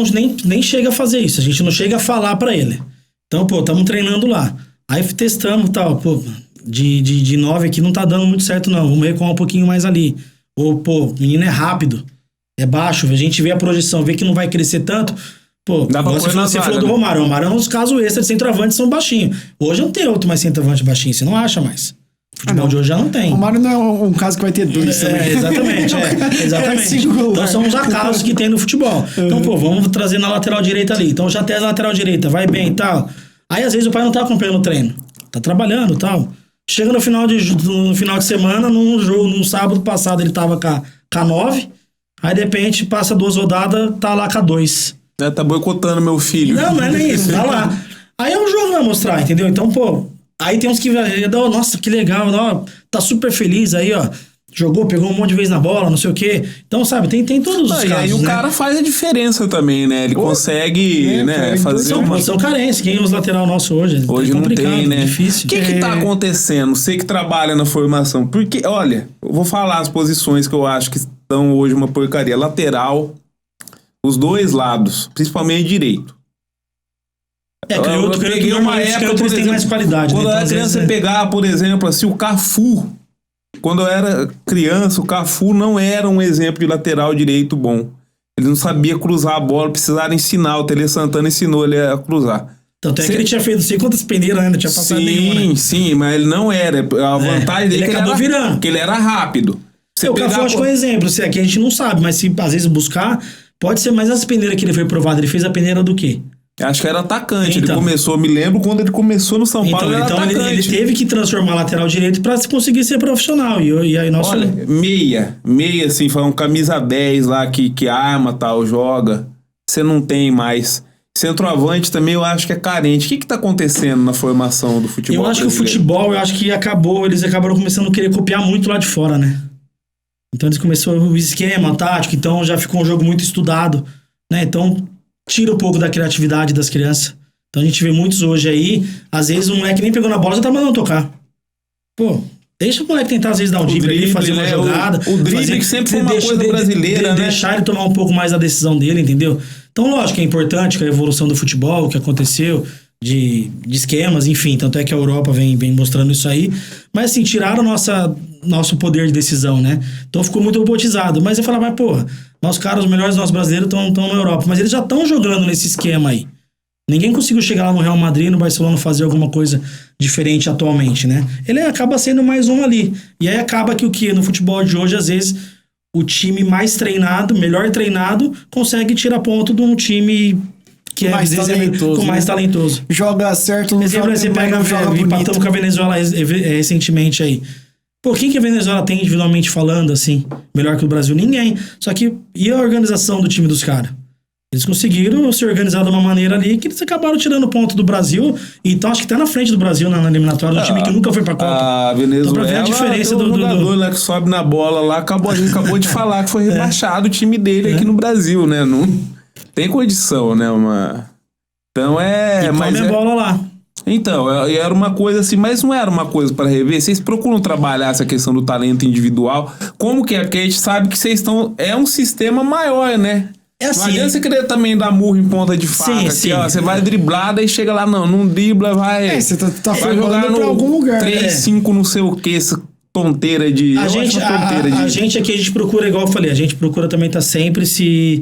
nem chega a fazer isso, a gente não chega a falar pra ele. Então, pô, estamos treinando lá. Aí testamos e tal, pô, de 9 aqui não tá dando muito certo não, vamos recuar um pouquinho mais ali. Ou, pô, o menino é rápido, é baixo, a gente vê a projeção, vê que não vai crescer tanto, pô, você falou do Romário. O Romário é uns casos extras de centroavante, são baixinhos. Hoje não tem outro mais centroavante baixinho, você não acha mais. O futebol de hoje já não tem. O Romário não é um caso que vai ter 2 também. Exatamente. Então são os acasos que tem no futebol. Então, pô, vamos trazer na lateral direita ali. Então já tem a lateral direita, vai bem e tal. Aí às vezes o pai não tá acompanhando o treino. Tá trabalhando e tal. Chega no final de semana, num sábado passado ele tava com a 9. Aí de repente passa 2 rodadas, tá lá com a 2. Tá boicotando meu filho. Não é nem isso, tá lá. Aí é um jogo que vai mostrar, entendeu? Então, pô, aí tem uns que nossa, que legal, ó, tá super feliz aí, ó. Jogou, pegou um monte de vez na bola, não sei o quê. Então, sabe, tem todos os casos, e aí o cara faz a diferença também, né? Ele consegue, fazer São carências. Quem usa lateral nosso hoje? Hoje não tem, né? Difícil. O que tá acontecendo? Você que trabalha na formação. Porque, olha, eu vou falar as posições que eu acho que estão hoje uma porcaria. Lateral, os dois lados, principalmente direito. Eu peguei uma época, por exemplo, tem mais qualidade. Quando eu era criança, pegar, por exemplo, assim, o Cafu. Quando eu era criança, o Cafu não era um exemplo de lateral direito bom. Ele não sabia cruzar a bola, precisava ensinar. O Tele Santana ensinou ele a cruzar. Tanto é que ele tinha feito não sei quantas peneiras ainda, tinha passado nenhuma, né? Sim, mas ele não era. A vantagem dele é que acabou virando. Porque ele era rápido. O Cafu acho que é um exemplo. Aqui a gente não sabe, mas se às vezes buscar, pode ser mais as peneiras que ele foi provado. Ele fez a peneira do quê? Acho que era atacante. Então, ele começou, me lembro quando ele começou no São Paulo. Então ele teve que transformar lateral direito pra conseguir ser profissional. E aí nosso. Olha, meia, assim, foi um camisa 10 lá que arma tal, joga. Você não tem mais. Centroavante também eu acho que é carente. O que tá acontecendo na formação do futebol? Eu acho que o futebol, eles acabaram começando a querer copiar muito lá de fora, né? Então eles começaram o esquema tático, então já ficou um jogo muito estudado, né? Então tira um pouco da criatividade das crianças. Então a gente vê muitos hoje aí, às vezes o moleque nem pegou na bola, já tá mandando tocar. Pô, deixa o moleque tentar às vezes dar um drible ali, fazer uma jogada. O drible que sempre foi uma coisa brasileira, né? Deixar ele tomar um pouco mais a decisão dele, entendeu? Então lógico que é importante que a evolução do futebol, o que aconteceu, de esquemas, enfim, tanto é que a Europa vem mostrando isso aí, mas assim, tiraram nosso poder de decisão, né? Então ficou muito robotizado, mas eu falava, mas porra, os melhores nossos brasileiros estão na Europa, mas eles já estão jogando nesse esquema aí. Ninguém conseguiu chegar lá no Real Madrid, no Barcelona, fazer alguma coisa diferente atualmente, né? Ele acaba sendo mais um ali, e aí acaba que o que no futebol de hoje, às vezes, o time mais treinado, melhor treinado, consegue tirar ponto de um time que mais talentoso, mais talentoso. Joga certo, não joga, você pega empatamos com a Venezuela recentemente aí. Pô, quem que a Venezuela tem individualmente falando, assim, melhor que o Brasil? Ninguém. Só que, e a organização do time dos caras? Eles conseguiram se organizar de uma maneira ali que eles acabaram tirando ponto do Brasil. Então acho que tá na frente do Brasil na eliminatória, do time que nunca foi pra Copa. A Venezuela, então, pra ver a diferença tem um jogador lá que sobe na bola lá, a gente acabou de falar que foi rebaixado o time dele aqui no Brasil, né? Não tem condição, né? Então E mas come a bola lá. Então, era uma coisa assim, mas não era uma coisa para rever. Vocês procuram trabalhar essa questão do talento individual. Como que é? Porque a gente sabe que vocês estão... É um sistema maior, né? É assim, não adianta você querer também dar murro em ponta de faca. Sim. Ó, você vai driblar, daí chega lá, não dribla, vai... Você tá vai jogar pra algum lugar. 3-5 não sei o que, essa tonteira de... A gente aqui, a gente procura, igual eu falei, a gente procura também tá sempre se...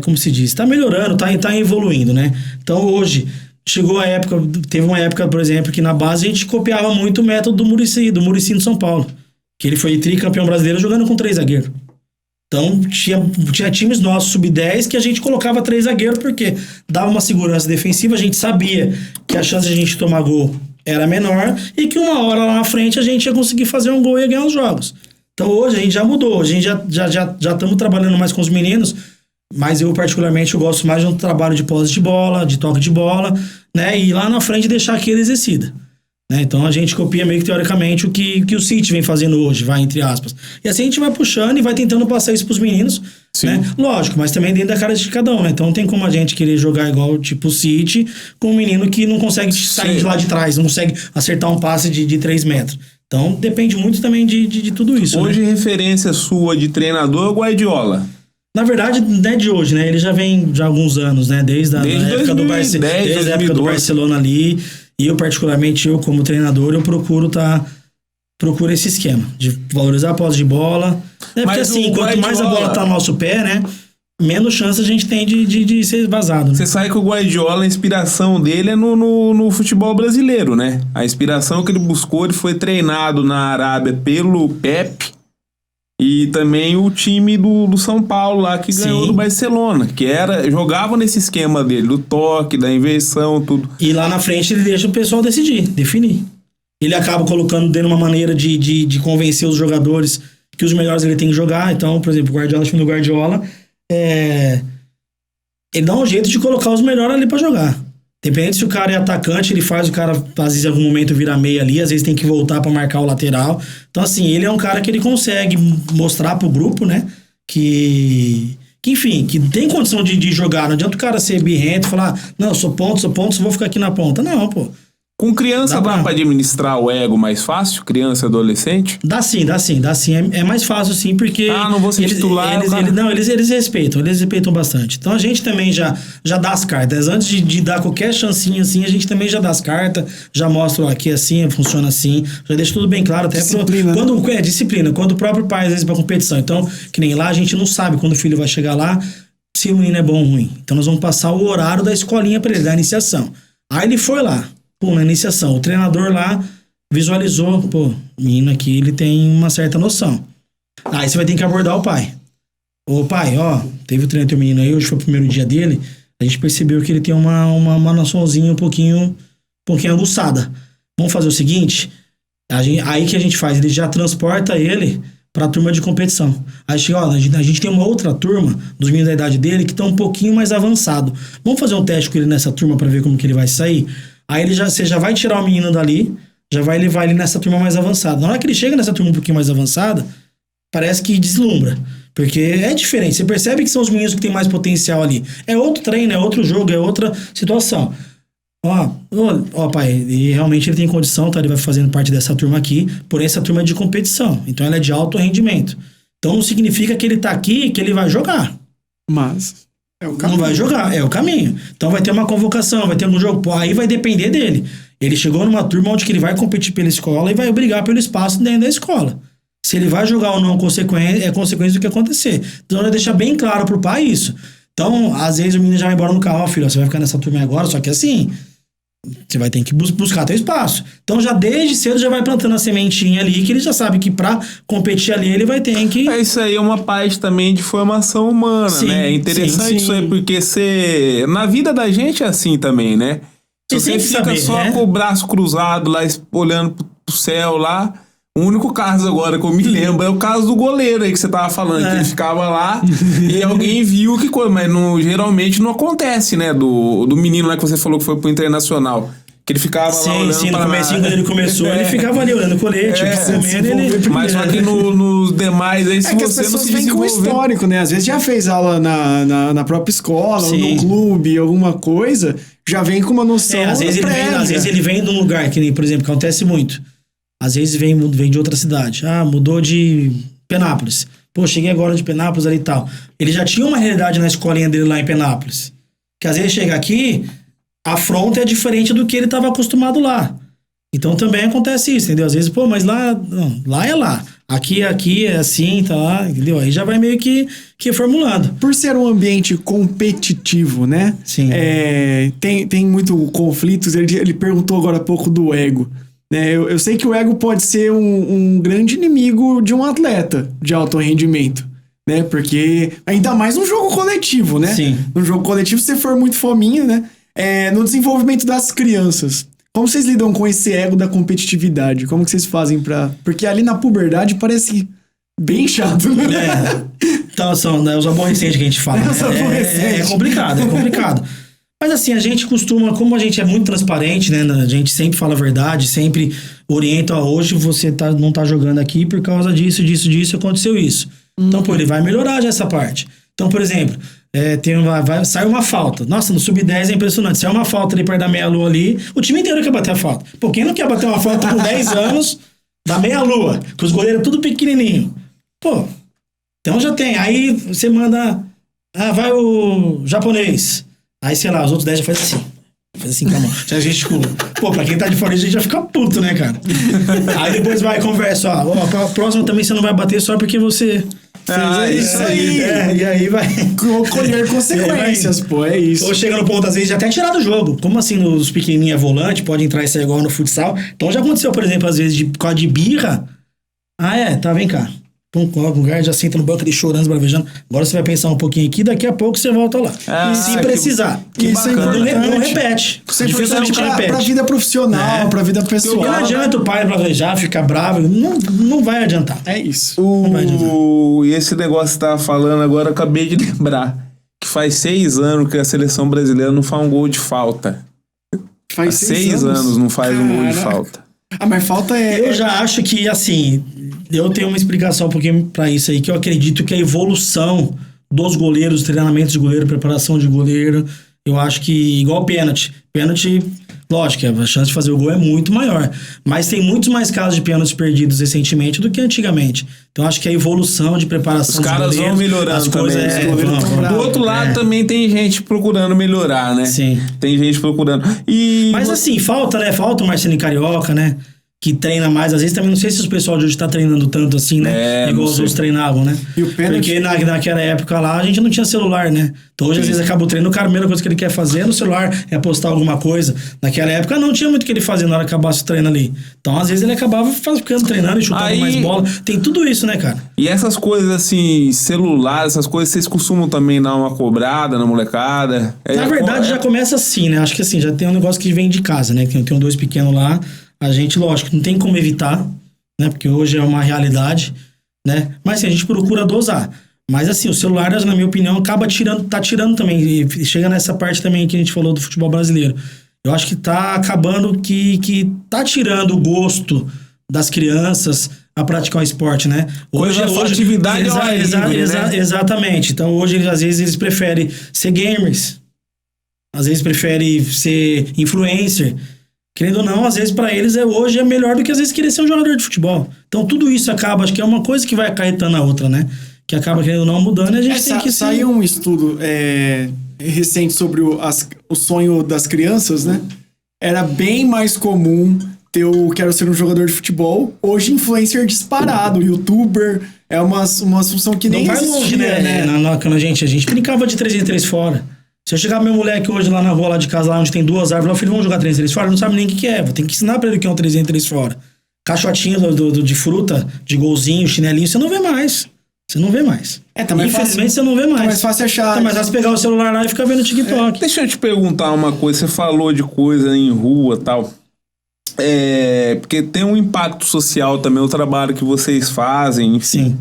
como se diz? Tá melhorando, tá evoluindo, né? Então hoje... Chegou a época, teve uma época, por exemplo, que na base a gente copiava muito o método do Muricy no São Paulo. Que ele foi tricampeão brasileiro jogando com 3 zagueiros. Então, tinha times nossos, sub-10, que a gente colocava 3 zagueiros, porque dava uma segurança defensiva, a gente sabia que a chance de a gente tomar gol era menor e que uma hora lá na frente a gente ia conseguir fazer um gol e ia ganhar os jogos. Então, hoje a gente já mudou, a gente já estamos trabalhando mais com os meninos, mas eu, particularmente, eu gosto mais de um trabalho de posse de bola, de toque de bola, né? E lá na frente deixar que ele exercida. Né? Então a gente copia meio que teoricamente o que o City vem fazendo hoje, vai, entre aspas. E assim a gente vai puxando e vai tentando passar isso pros meninos. Né? Lógico, mas também dentro da cara de cada um, né? Então não tem como a gente querer jogar igual tipo o City com um menino que não consegue sair de lá de trás, não consegue acertar um passe de 3 metros. Então depende muito também de tudo isso. Hoje, né? Referência sua de treinador é o Guardiola. Na verdade, não é de hoje, né? Ele já vem de alguns anos, né? Desde a época do Barcelona, desde a época do Barcelona ali. E eu, particularmente, como treinador, eu procuro esse esquema de valorizar a posse de bola. Né? Porque assim, quanto mais a bola tá no nosso pé, né? Menos chance a gente tem de ser vazado. Né? Você sabe que o Guardiola, a inspiração dele é no futebol brasileiro, né? A inspiração que ele buscou, ele foi treinado na Arábia pelo Pepe. E também o time do São Paulo lá, que ganhou do Barcelona, que jogava nesse esquema dele, do toque, da inversão, tudo. E lá na frente ele deixa o pessoal definir. Ele acaba colocando dele uma maneira de convencer os jogadores que os melhores ele tem que jogar. Então, por exemplo, o time do Guardiola, ele dá um jeito de colocar os melhores ali pra jogar. Depende se o cara é atacante, ele faz o cara, às vezes, em algum momento virar meia ali, às vezes tem que voltar pra marcar o lateral. Então, assim, ele é um cara que ele consegue mostrar pro grupo, né, que enfim, que tem condição de jogar. Não adianta o cara ser birrento e falar, não, eu sou ponto, só vou ficar aqui na ponta. Não, pô. Com criança dá pra administrar o ego mais fácil? Criança, adolescente? Dá sim. É mais fácil sim, porque... não vou ser titular. Eles respeitam bastante. Então a gente também já dá as cartas. Antes de dar qualquer chancinha assim, a gente também já dá as cartas, já mostra aqui assim, funciona assim, já deixa tudo bem claro. Até disciplina. Disciplina. Quando o próprio pai, às vezes, pra competição. Então, que nem lá, a gente não sabe quando o filho vai chegar lá, se o menino é bom ou ruim. Então nós vamos passar o horário da escolinha pra ele, da iniciação. Aí ele foi lá. Na iniciação, o treinador lá visualizou, o menino aqui, ele tem uma certa noção. Aí você vai ter que abordar o pai. Ô pai, teve o treino do menino aí, hoje foi o primeiro dia dele, a gente percebeu que ele tem uma noçãozinha um pouquinho aguçada. Vamos fazer o seguinte, aí que a gente faz, ele já transporta ele pra turma de competição. Aí chega, a gente tem uma outra turma dos meninos da idade dele que estão um pouquinho mais avançado. Vamos fazer um teste com ele nessa turma pra ver como que ele vai sair? Aí você já vai tirar o menino dali, já vai levar ele nessa turma mais avançada. Na hora que ele chega nessa turma um pouquinho mais avançada, parece que deslumbra. Porque é diferente. Você percebe que são os meninos que têm mais potencial ali. É outro treino, é outro jogo, é outra situação. Pai, e realmente ele tem condição, tá? Ele vai fazendo parte dessa turma aqui, porém essa turma é de competição. Então ela é de alto rendimento. Então não significa que ele tá aqui que ele vai jogar. Mas... não vai jogar, é o caminho. Então vai ter uma convocação, vai ter um jogo. Aí vai depender dele. Ele chegou numa turma onde que ele vai competir pela escola e vai brigar pelo espaço dentro da escola. Se ele vai jogar ou não é consequência do que acontecer. Então vai deixar bem claro pro pai isso. Então, às vezes o menino já vai embora no carro, filho, você vai ficar nessa turma agora, só que assim, você vai ter que buscar teu espaço. Então já desde cedo já vai plantando a sementinha ali, que ele já sabe que pra competir ali ele vai ter que... Isso aí é uma parte também de formação humana, né? É interessante isso aí, porque na vida da gente é assim também, né? Se você fica só com o braço cruzado lá, olhando pro céu lá, O único caso agora que eu me lembro é o caso do goleiro aí que você tava falando, que ele ficava lá e alguém viu que coisa, mas geralmente não acontece, né? Do menino lá que você falou que foi pro Internacional. Que ele ficava lá olhando sim, no para comecinho, quando ele começou, ele ficava ali olhando o colete, comendo, ele... Mas só que nos demais aí, se É que as você não pessoas se vêm com desenvolver... histórico, né? Às vezes já fez aula na própria escola, ou Sim. no clube, alguma coisa, já vem com uma noção às vezes ele vem de um lugar, que nem, por exemplo, que acontece muito. Às vezes vem de outra cidade. Ah, mudou de Penápolis. Pô, cheguei agora de Penápolis ali e tal. Ele já tinha uma realidade na escolinha dele lá em Penápolis. Que às vezes chega aqui, a afronta é diferente do que ele estava acostumado lá. Então também acontece isso, entendeu? Às vezes, pô, mas lá, não, lá é lá. Aqui é assim, tá lá, entendeu? Aí já vai meio que formulando. Por ser um ambiente competitivo, né? Sim. Tem muito conflitos. Ele perguntou agora há pouco do ego. Né? Eu sei que o ego pode ser um grande inimigo de um atleta de alto rendimento. Né? Porque ainda mais num jogo coletivo, né? Sim. No jogo coletivo, se você for muito fominha, né? No desenvolvimento das crianças. Como vocês lidam com esse ego da competitividade? Como que vocês fazem pra... Porque ali na puberdade parece bem chato, né? Então, são os aborrecentes que a gente fala. Os aborrecentes. É complicado. Mas assim, a gente costuma, como a gente é muito transparente, né? A gente sempre fala a verdade, sempre orienta, hoje você não tá jogando aqui por causa disso, aconteceu isso. Então, pô, ele vai melhorar já essa parte. Então, por exemplo, sai uma falta. Nossa, no sub-10 é impressionante. Sai uma falta ali perto da meia-lua ali, o time inteiro quer bater a falta. Pô, quem não quer bater uma falta com 10 anos da meia-lua? Que os goleiros tudo pequenininho. Pô, então já tem. Aí você manda... vai o japonês. Aí, sei lá, os outros 10 já fazem assim. Faz assim com a mão. Já gesticula. Pô, pra quem tá de fora, a gente já fica puto, né, cara? Aí depois vai e conversa, pra próxima também você não vai bater só porque você... Isso aí. E aí vai... Colher consequências, pô, é isso. Ou chega no ponto, às vezes, já até tirar do jogo. Como assim, nos pequenininhos é volante, pode entrar e sair igual no futsal. Então já aconteceu, por exemplo, às vezes, por causa de birra. Tá, vem cá. Pum, coloca um lugar, já senta no banco ali chorando, bravejando. Agora você vai pensar um pouquinho aqui, daqui a pouco você volta lá. Se precisar. Isso é importante. Não repete. Isso é importante pra vida profissional, pra vida pessoal. Não adianta o pai bravejar, ficar bravo. Não vai adiantar. É isso. E esse negócio que você tava falando agora, eu acabei de lembrar. Que faz 6 anos que a seleção brasileira não faz um gol de falta. Faz 6 anos não faz um gol de falta. Mas falta Eu já acho que, assim... Eu tenho uma explicação um pouquinho pra isso aí, que eu acredito que a evolução dos goleiros, treinamentos de goleiro, preparação de goleiro, eu acho que, igual pênalti, lógico, a chance de fazer o gol é muito maior, mas tem muitos mais casos de pênaltis perdidos recentemente do que antigamente. Então acho que a evolução de preparação dos goleiros... Os caras vão melhorando as coisas também. Do outro lado também tem gente procurando melhorar, né? Sim. Tem gente procurando. Mas assim, falta o Marcelinho Carioca, né? Que treina mais, às vezes também não sei se o pessoal de hoje tá treinando tanto assim, né? Igual os outros treinavam, né? E o pênalti... Porque naquela época lá a gente não tinha celular, né? Então hoje às vezes acaba o treino, o cara, a primeira coisa que ele quer fazer no celular é postar alguma coisa. Naquela época não tinha muito o que ele fazia na hora que acabasse o treino ali. Então às vezes ele acabava ficando treinando e chutando mais bola. Tem tudo isso, né, cara? E essas coisas assim, celular, essas coisas, vocês costumam também dar uma cobrada na molecada? Na verdade já começa assim, né? Acho que assim, já tem um negócio que vem de casa, né? Tem 2 pequenos lá. A gente, lógico, não tem como evitar, né? Porque hoje é uma realidade, né? Mas assim, a gente procura dosar. Mas assim, o celular, na minha opinião, tá tirando também. E chega nessa parte também que a gente falou do futebol brasileiro. Eu acho que tá acabando que tá tirando o gosto das crianças a praticar o esporte, né? Hoje a atividade né? Exatamente. Então hoje, às vezes, eles preferem ser gamers. Às vezes preferem ser influencer. Querendo ou não, às vezes pra eles hoje é melhor do que às vezes querer ser um jogador de futebol. Então tudo isso acaba, acho que é uma coisa que vai acarretando a outra, né? Que acaba, querendo ou não, mudando e a gente tem que... Saiu um estudo recente sobre o sonho das crianças, né? Era bem mais comum ter quero ser um jogador de futebol. Hoje, influencer disparado, youtuber, é uma função que nem existia, longe, né? Quando a gente brincava de 3x3 fora. Se eu chegar meu moleque hoje lá na rua, lá de casa, lá onde tem 2 árvores, lá, filho, vamos jogar 3x3 fora? Não sabe nem o que é. Vou ter que ensinar pra ele o que é um 3x3 fora. Caixotinho de fruta, de golzinho, chinelinho, você não vê mais. Tá mais Infelizmente você não vê mais. Tá mais fácil achar. Tá mais fácil pegar o celular lá e ficar vendo TikTok. Deixa eu te perguntar uma coisa. Você falou de coisa em rua e tal. porque tem um impacto social também, o trabalho que vocês fazem, enfim. Sim.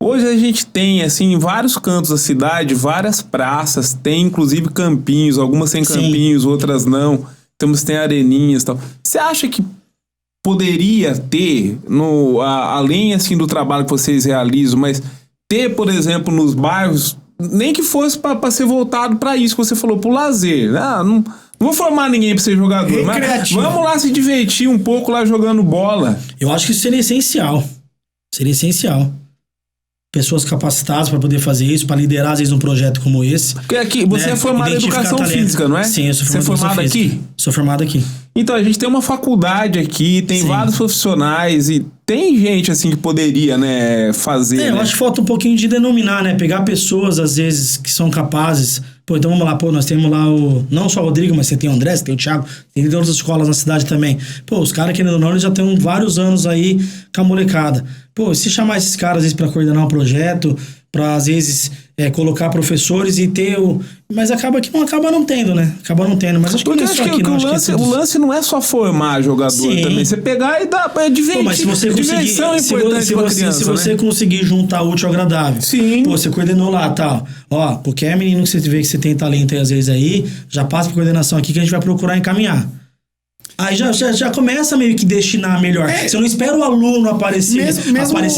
Hoje a gente tem, assim, em vários cantos da cidade, várias praças, tem inclusive campinhos, algumas têm campinhos, outras não. Tem areninhas e tal. Você acha que poderia ter, além, assim, do trabalho que vocês realizam, mas ter, por exemplo, nos bairros, nem que fosse para ser voltado para isso que você falou, pro lazer, né? Não vou formar ninguém para ser jogador, mas vamos lá se divertir um pouco lá jogando bola. Eu acho que isso seria essencial. Seria essencial. Pessoas capacitadas para poder fazer isso, para liderar, às vezes, um projeto como esse. Porque aqui, você é formado em educação física, não é? Sim, eu sou formado. Você é formado aqui? Sou formado aqui. Então, a gente tem uma faculdade aqui, tem vários profissionais e tem gente, assim, que poderia, né, fazer. Eu acho que falta um pouquinho de denominar, né? Pegar pessoas, às vezes, que são capazes. Pô, então vamos lá, nós temos lá não só o Rodrigo, mas você tem o André, você tem o Thiago, tem outras escolas na cidade também. Pô, os caras, querendo ou não, eles já têm vários anos aí com a molecada. Pô, se chamar esses caras, às vezes, pra coordenar um projeto, pra, às vezes, colocar professores e ter o... Mas acaba não tendo, né? Acaba não tendo. Mas acho que não é só aqui, não. O lance não é só formar jogador também. Você pegar e dar... É divertir. Pô, mas se você diversão é importante pra criança, se você conseguir juntar útil ao agradável. Sim. Pô, você coordenou lá, tal. Ó, qualquer menino que você vê que você tem talento aí, às vezes aí, já passa pra coordenação aqui que a gente vai procurar encaminhar. Aí já começa meio que destinar melhor. Você não espera o aluno aparecer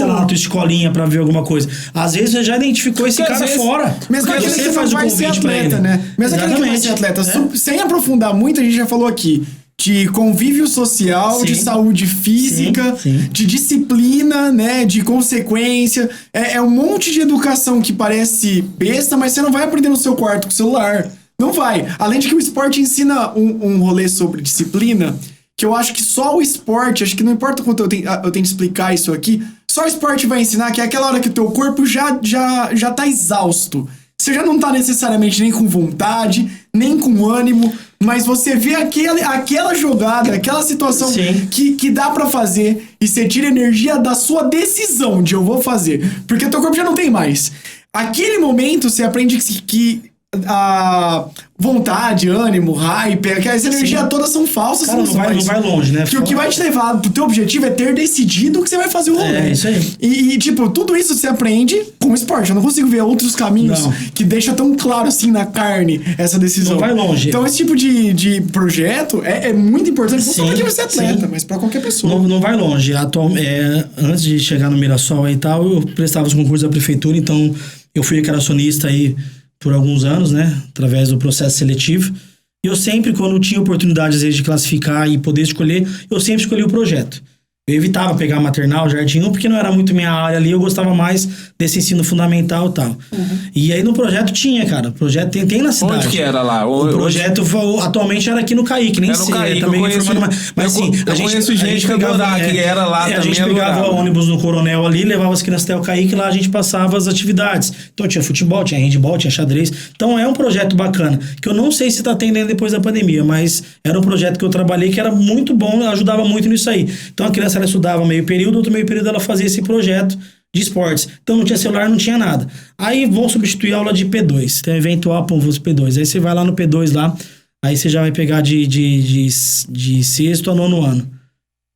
lá na tua escolinha pra ver alguma coisa. Às vezes você já identificou esse cara fora. Mesmo aquele que não vai ser atleta, né? Mesmo aquele que não vai ser atleta. Sem aprofundar muito, a gente já falou aqui de convívio social, de saúde física, de disciplina, né? De consequência. É um monte de educação que parece besta, mas você não vai aprender no seu quarto com o celular. Não vai. Além de que o esporte ensina um rolê sobre disciplina, que eu acho que só o esporte, acho que não importa quanto eu tenho que explicar isso aqui, só o esporte vai ensinar que é aquela hora que o teu corpo já tá exausto. Você já não tá necessariamente nem com vontade, nem com ânimo, mas você vê aquela jogada, aquela situação que dá pra fazer e você tira energia da sua decisão de eu vou fazer. Porque teu corpo já não tem mais. Aquele momento você aprende que a vontade, ânimo, hype, essa energia todas são falsas. Cara, não vai longe, né? Que o que vai te levar pro teu objetivo é ter decidido que você vai fazer o rolê. É isso aí. E tipo, tudo isso você aprende com o esporte. Eu não consigo ver outros caminhos que deixa tão claro assim na carne essa decisão. Não vai longe. Então esse tipo de projeto é muito importante, não só pra você atleta, mas pra qualquer pessoa. Não vai longe. Antes de chegar no Mirassol aí e tal, eu prestava os concursos da prefeitura, então eu fui recreacionista aí por alguns anos, né? Através do processo seletivo. E eu sempre, quando tinha oportunidade, às vezes, de classificar e poder escolher, eu sempre escolhi o projeto. Eu evitava pegar maternal, jardim 1, porque não era muito minha área ali, eu gostava mais desse ensino fundamental e tal. E aí no projeto tinha, cara. O projeto tem na cidade. Onde que era lá? O projeto atualmente era aqui no Caique, nem sei. Caique, também informando, mas sim, eu conheço gente que era lá também. A gente pegava ônibus no Coronel ali, levava as crianças até o Caique, lá a gente passava as atividades. Então tinha futebol, tinha handball, tinha xadrez. Então é um projeto bacana, que eu não sei se tá tendo ainda depois da pandemia, mas era um projeto que eu trabalhei que era muito bom, ajudava muito nisso aí. Então a criança ela estudava meio período, outro meio período ela fazia esse projeto de esportes. Então não tinha celular, não tinha nada. Aí vão substituir a aula de P2. Tem um eventual P2. Aí você vai lá no P2 lá, aí você já vai pegar de sexto a nono ano.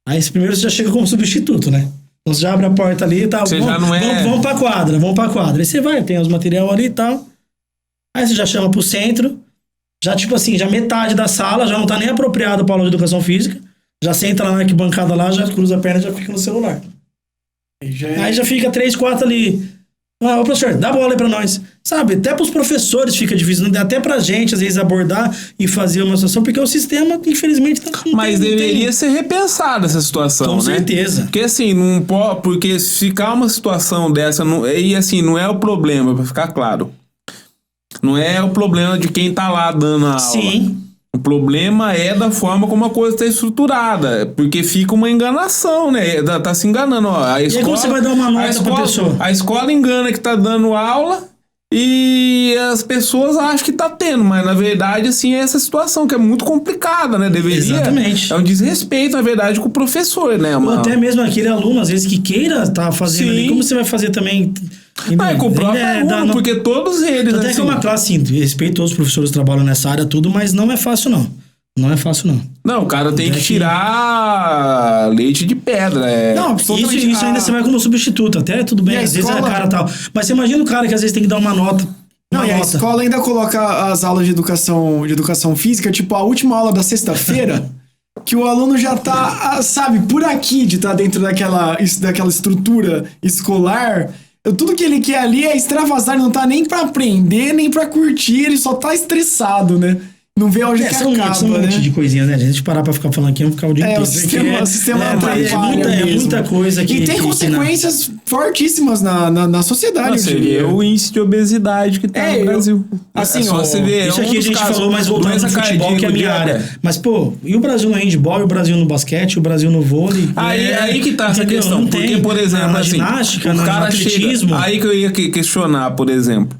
Aí primeiro você já chega como substituto, né? Então você já abre a porta ali e tal. Vamos pra quadra. Aí você vai, tem os material ali e tal. Aí você já chama pro centro. Já tipo assim, já metade da sala já não tá nem apropriado pra aula de educação física. Já senta lá na arquibancada lá, já cruza a perna e já fica no celular. Aí já fica 3, 4 ali. Ô professor, dá bola aí pra nós. Sabe, até pros professores fica difícil, até pra gente às vezes abordar e fazer uma situação, porque o sistema, infelizmente, mas deveria ser repensada essa situação, com né? Com certeza. Porque assim, não pode, porque se ficar uma situação dessa, e assim, não é o problema, pra ficar claro. Não é o problema de quem tá lá dando a aula. Sim. O problema é da forma como a coisa está estruturada, porque fica uma enganação, né? Tá se enganando, ó. A escola, e aí como você vai dar uma nota pra pessoa? A escola engana que tá dando aula e as pessoas acham que tá tendo, mas na verdade, assim, é essa situação que é muito complicada, né? Deveria... Exatamente. É um desrespeito, na verdade, com o professor, né? Ou até mesmo aquele aluno, às vezes, que queira tá fazendo ali, como você vai fazer também... com o próprio aluno, porque todos eles... Até que é uma classe, assim, respeito todos os professores que trabalham nessa área, tudo, mas não é fácil, não. Não é fácil, não. Não, o cara tem que tirar leite de pedra. Não, Isso ainda você vai como substituto, até tudo bem, às vezes é cara tal. Mas você imagina o cara que às vezes tem que dar uma nota. Não, e a escola ainda coloca as aulas de educação física, tipo a última aula da sexta-feira, que o aluno já tá, sabe, por aqui de estar dentro daquela estrutura escolar. Tudo que ele quer ali é extravasar, não tá nem pra aprender, nem pra curtir, ele só tá estressado, né? Não vê onde que acaba, são um né? monte de coisinhas, né? A gente parar pra ficar falando aqui, vamos ficar o dia inteiro. O sistema é muita coisa que... E tem consequências fortíssimas na sociedade. Você vê o índice de obesidade que tá no Brasil. Assim, só você vê... Isso aqui a gente falou, mas voltando no futebol, que é a minha área. Mas, pô, e o Brasil no handball, e o Brasil no basquete, e o Brasil no vôlei? Aí que tá essa questão. Porque, por exemplo, na ginástica, no atletismo... Aí que eu ia questionar, por exemplo.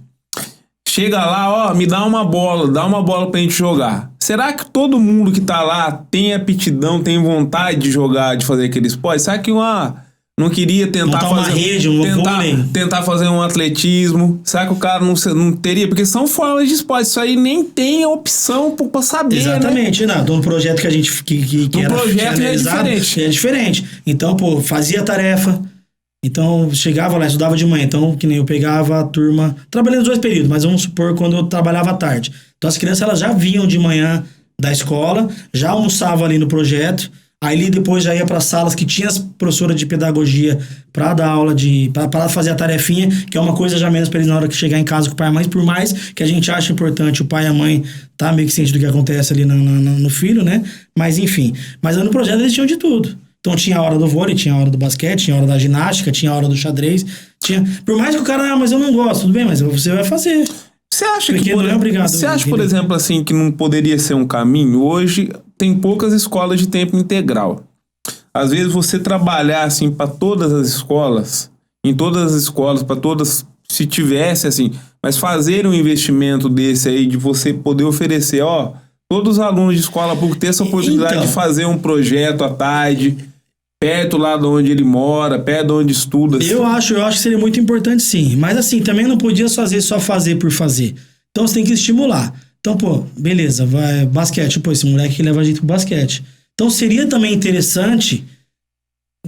Chega lá, me dá uma bola pra gente jogar. Será que todo mundo que tá lá tem aptidão, tem vontade de jogar, de fazer aquele esporte? Será que não queria tentar fazer... uma rede, vôlei. Tentar fazer um atletismo? Será que o cara não teria? Porque são formas de esporte. Isso aí nem tem opção pra saber, exatamente, né? No projeto que a gente... Que no projeto é diferente. É diferente. Então, pô, fazia a tarefa... Então, chegava lá, estudava de manhã. Então, que nem eu pegava a turma... Trabalhei nos 2 períodos, mas vamos supor quando eu trabalhava à tarde. Então, as crianças, elas já vinham de manhã da escola, já almoçavam ali no projeto. Aí, depois, já ia para salas que tinha as professoras de pedagogia para dar aula para fazer a tarefinha, que é uma coisa já menos para eles na hora que chegar em casa com o pai e a mãe. Por mais que a gente ache importante o pai e a mãe tá meio que ciente do que acontece ali no filho, né? Mas, enfim. Mas no projeto eles tinham de tudo. Então tinha a hora do vôlei, tinha a hora do basquete, tinha a hora da ginástica, tinha a hora do xadrez. Por mais que o cara, mas eu não gosto, tudo bem, mas você vai fazer. Você acha porque não é obrigado. Você acha, por exemplo, assim, que não poderia ser um caminho? Hoje tem poucas escolas de tempo integral. Às vezes você trabalhar assim para todas as escolas, em todas as escolas, para todas, se tivesse assim, mas fazer um investimento desse aí de você poder oferecer, todos os alunos de escola pública ter essa oportunidade de fazer um projeto à tarde, perto lá de onde ele mora, perto de onde estuda. Eu acho que seria muito importante, sim. Mas assim, também não podia só fazer por fazer. Então você tem que estimular. Então, pô, beleza, vai basquete. Pô, esse moleque que leva a gente pro basquete. Então seria também interessante,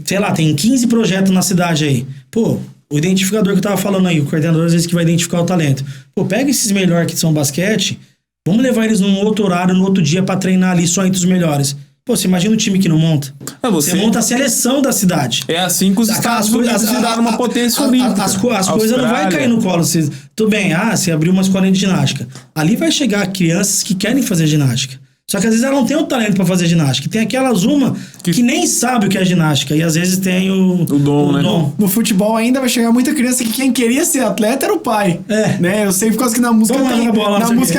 sei lá, tem 15 projetos na cidade aí. Pô, o identificador que eu tava falando aí, o coordenador às vezes que vai identificar o talento. Pô, pega esses melhores que são basquete... Vamos levar eles num outro horário, no outro dia, pra treinar ali só entre os melhores. Pô, você imagina o time que não monta? Você monta a seleção da cidade. É assim que os Estados Unidos viraram uma potência olímpica. As coisas não vai cair no colo. Tudo bem, você abriu uma escolinha de ginástica. Ali vai chegar crianças que querem fazer ginástica. Só que às vezes ela não tem o talento pra fazer ginástica. Tem aquelas que nem sabe o que é ginástica. E às vezes tem o dom, né? No futebol ainda vai chegar muita criança que quem queria ser atleta era o pai. Né? Eu sei por causa que na música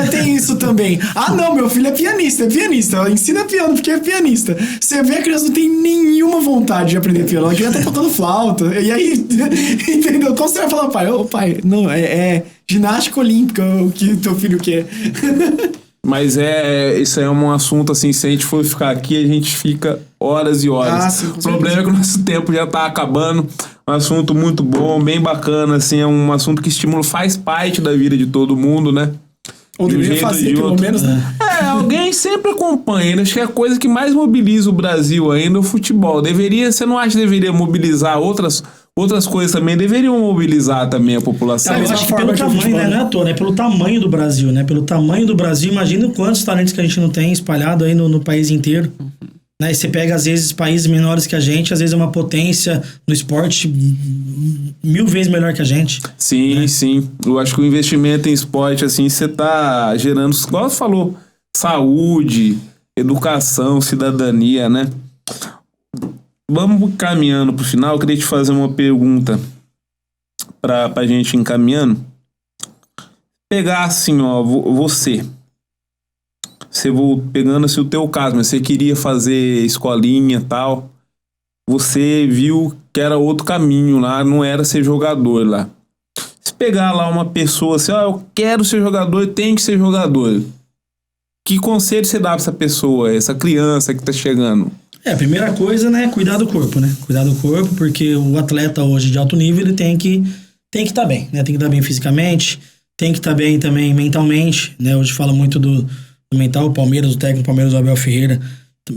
tem isso também. Não, meu filho é pianista. Ela ensina piano porque é pianista. Você vê a criança não tem nenhuma vontade de aprender piano. Ela queria estar tocando flauta. E aí, entendeu? Como você vai falar, pai, não, é ginástica olímpica o que teu filho quer. Mas isso é um assunto assim, se a gente for ficar aqui, a gente fica horas e horas. Sim, o problema é que o nosso tempo já tá acabando. Um assunto muito bom, bem bacana, assim, é um assunto que estimula, faz parte da vida de todo mundo, né? Ou deveria fazer, pelo menos, né? Alguém sempre acompanha. Acho que é a coisa que mais mobiliza o Brasil ainda, o futebol. Você não acha que deveria mobilizar outras coisas também? Deveriam mobilizar também a população. Eu acho que pelo tamanho, né? Não é à toa, né? Pelo tamanho do Brasil, né? Pelo tamanho do Brasil, imagina quantos talentos que a gente não tem espalhado aí no país inteiro. Né? E você pega, às vezes, países menores que a gente, às vezes é uma potência no esporte 1000 vezes melhor que a gente. Sim, né? Sim. Eu acho que o investimento em esporte, assim, você tá gerando, igual você falou, saúde, educação, cidadania, né? Vamos caminhando pro final. Eu queria te fazer uma pergunta pra gente encaminhando. Pegar assim, você pegando assim o teu caso, mas você queria fazer escolinha e tal, você viu que era outro caminho lá, não era ser jogador lá. Se pegar lá uma pessoa assim, eu quero ser jogador, tem que ser jogador. Que conselho você dá pra essa pessoa, essa criança que tá chegando? A primeira coisa, né, cuidar do corpo, né? Cuidar do corpo, porque o atleta hoje de alto nível, ele tem que estar bem, né? Tem que estar bem fisicamente, tem que estar bem também mentalmente, né? Hoje fala muito fundamental. O Palmeiras, o técnico do Palmeiras, o Abel Ferreira,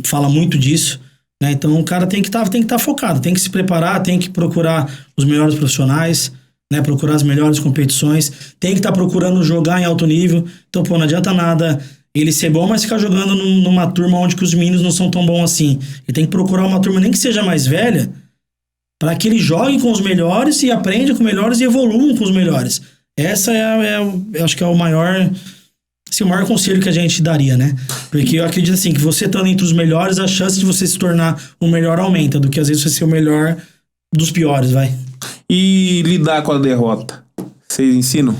fala muito disso, né? Então o cara tem que estar focado, tem que se preparar, tem que procurar os melhores profissionais, né? Procurar as melhores competições, tem que estar procurando jogar em alto nível. Então, pô, não adianta nada ele ser bom, mas ficar jogando numa turma onde que os meninos não são tão bons assim. Ele tem que procurar uma turma, nem que seja mais velha, para que ele jogue com os melhores e aprenda com os melhores e evolua com os melhores. Essa eu acho que é o maior conselho que a gente daria, né? Porque eu acredito assim, que você estando entre os melhores, a chance de você se tornar o melhor aumenta, do que às vezes você ser o melhor dos piores, vai. E lidar com a derrota? Vocês ensinam?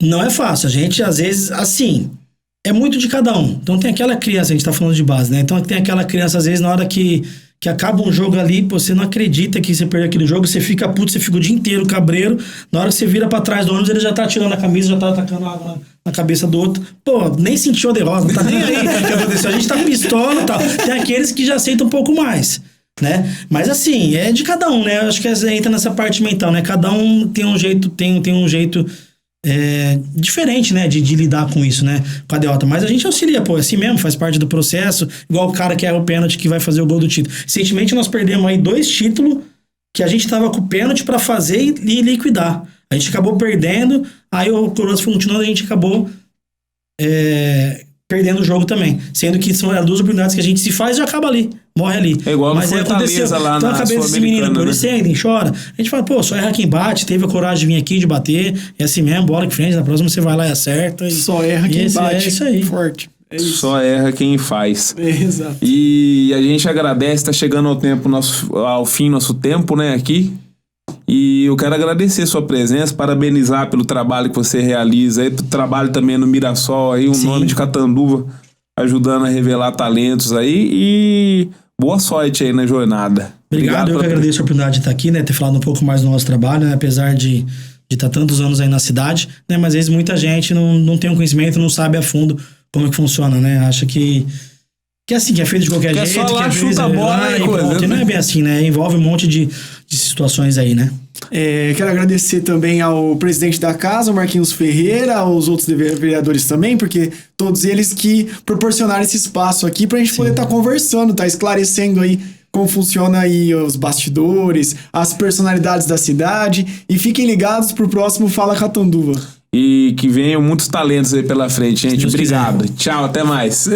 Não é fácil. A gente, às vezes, assim, é muito de cada um. Então tem aquela criança, a gente tá falando de base, né? Então tem aquela criança, às vezes, na hora que acaba um jogo ali, pô, você não acredita que você perdeu aquele jogo, você fica puto, você fica o dia inteiro cabreiro. Na hora que você vira pra trás do ônibus, ele já tá tirando a camisa, já tá atacando água na cabeça do outro. Pô, nem sentiu a derrota, não tá nem aí o que aconteceu. A gente tá pistola e tal. Tem aqueles que já aceitam um pouco mais, né? Mas assim, é de cada um, né? Eu acho que entra nessa parte mental, né? Cada um tem um jeito, tem um jeito diferente, né? De lidar com isso, né? Com a derrota. Mas a gente auxilia, pô, assim mesmo, faz parte do processo. Igual o cara que erra o pênalti que vai fazer o gol do título. Recentemente nós perdemos aí 2 títulos que a gente tava com o pênalti pra fazer e liquidar. A gente acabou perdendo, aí o Coroas foi continuando, a gente acabou perdendo o jogo também. Sendo que são as 2 oportunidades que a gente se faz e acaba ali. Morre ali. É igual no Fortaleza lá então, na a cabeça desse menino, por isso ele chora. A gente fala, pô, só erra quem bate, teve a coragem de vir aqui, de bater, é assim mesmo, bola que frente, na próxima você vai lá e acerta. Só erra quem bate. É isso aí. Forte. É isso. Só erra quem faz. Exato. E a gente agradece, tá chegando ao fim nosso tempo, né, aqui. E eu quero agradecer sua presença, parabenizar pelo trabalho que você realiza, aí, pelo trabalho também no Mirassol, aí, o nome de Catanduva, ajudando a revelar talentos aí, e boa sorte aí na jornada. Obrigado, eu que agradeço a oportunidade de estar aqui, né, ter falado um pouco mais do nosso trabalho, né, apesar de estar tantos anos aí na cidade, né, mas às vezes muita gente não tem um conhecimento, não sabe a fundo como é que funciona, né, acha que é assim, que é feito de qualquer jeito, só lá, que chuta a bola e coisa, pronto, né? Não é bem assim, né, envolve um monte de situações aí, né. Quero agradecer também ao presidente da casa, o Marquinhos Ferreira, aos outros vereadores também, porque todos eles que proporcionaram esse espaço aqui pra gente poder estar conversando, tá esclarecendo aí como funciona aí os bastidores, as personalidades da cidade, e fiquem ligados pro próximo Fala Catanduva. E que venham muitos talentos aí pela frente, gente. Deus Obrigado. quiser. Tchau, até mais.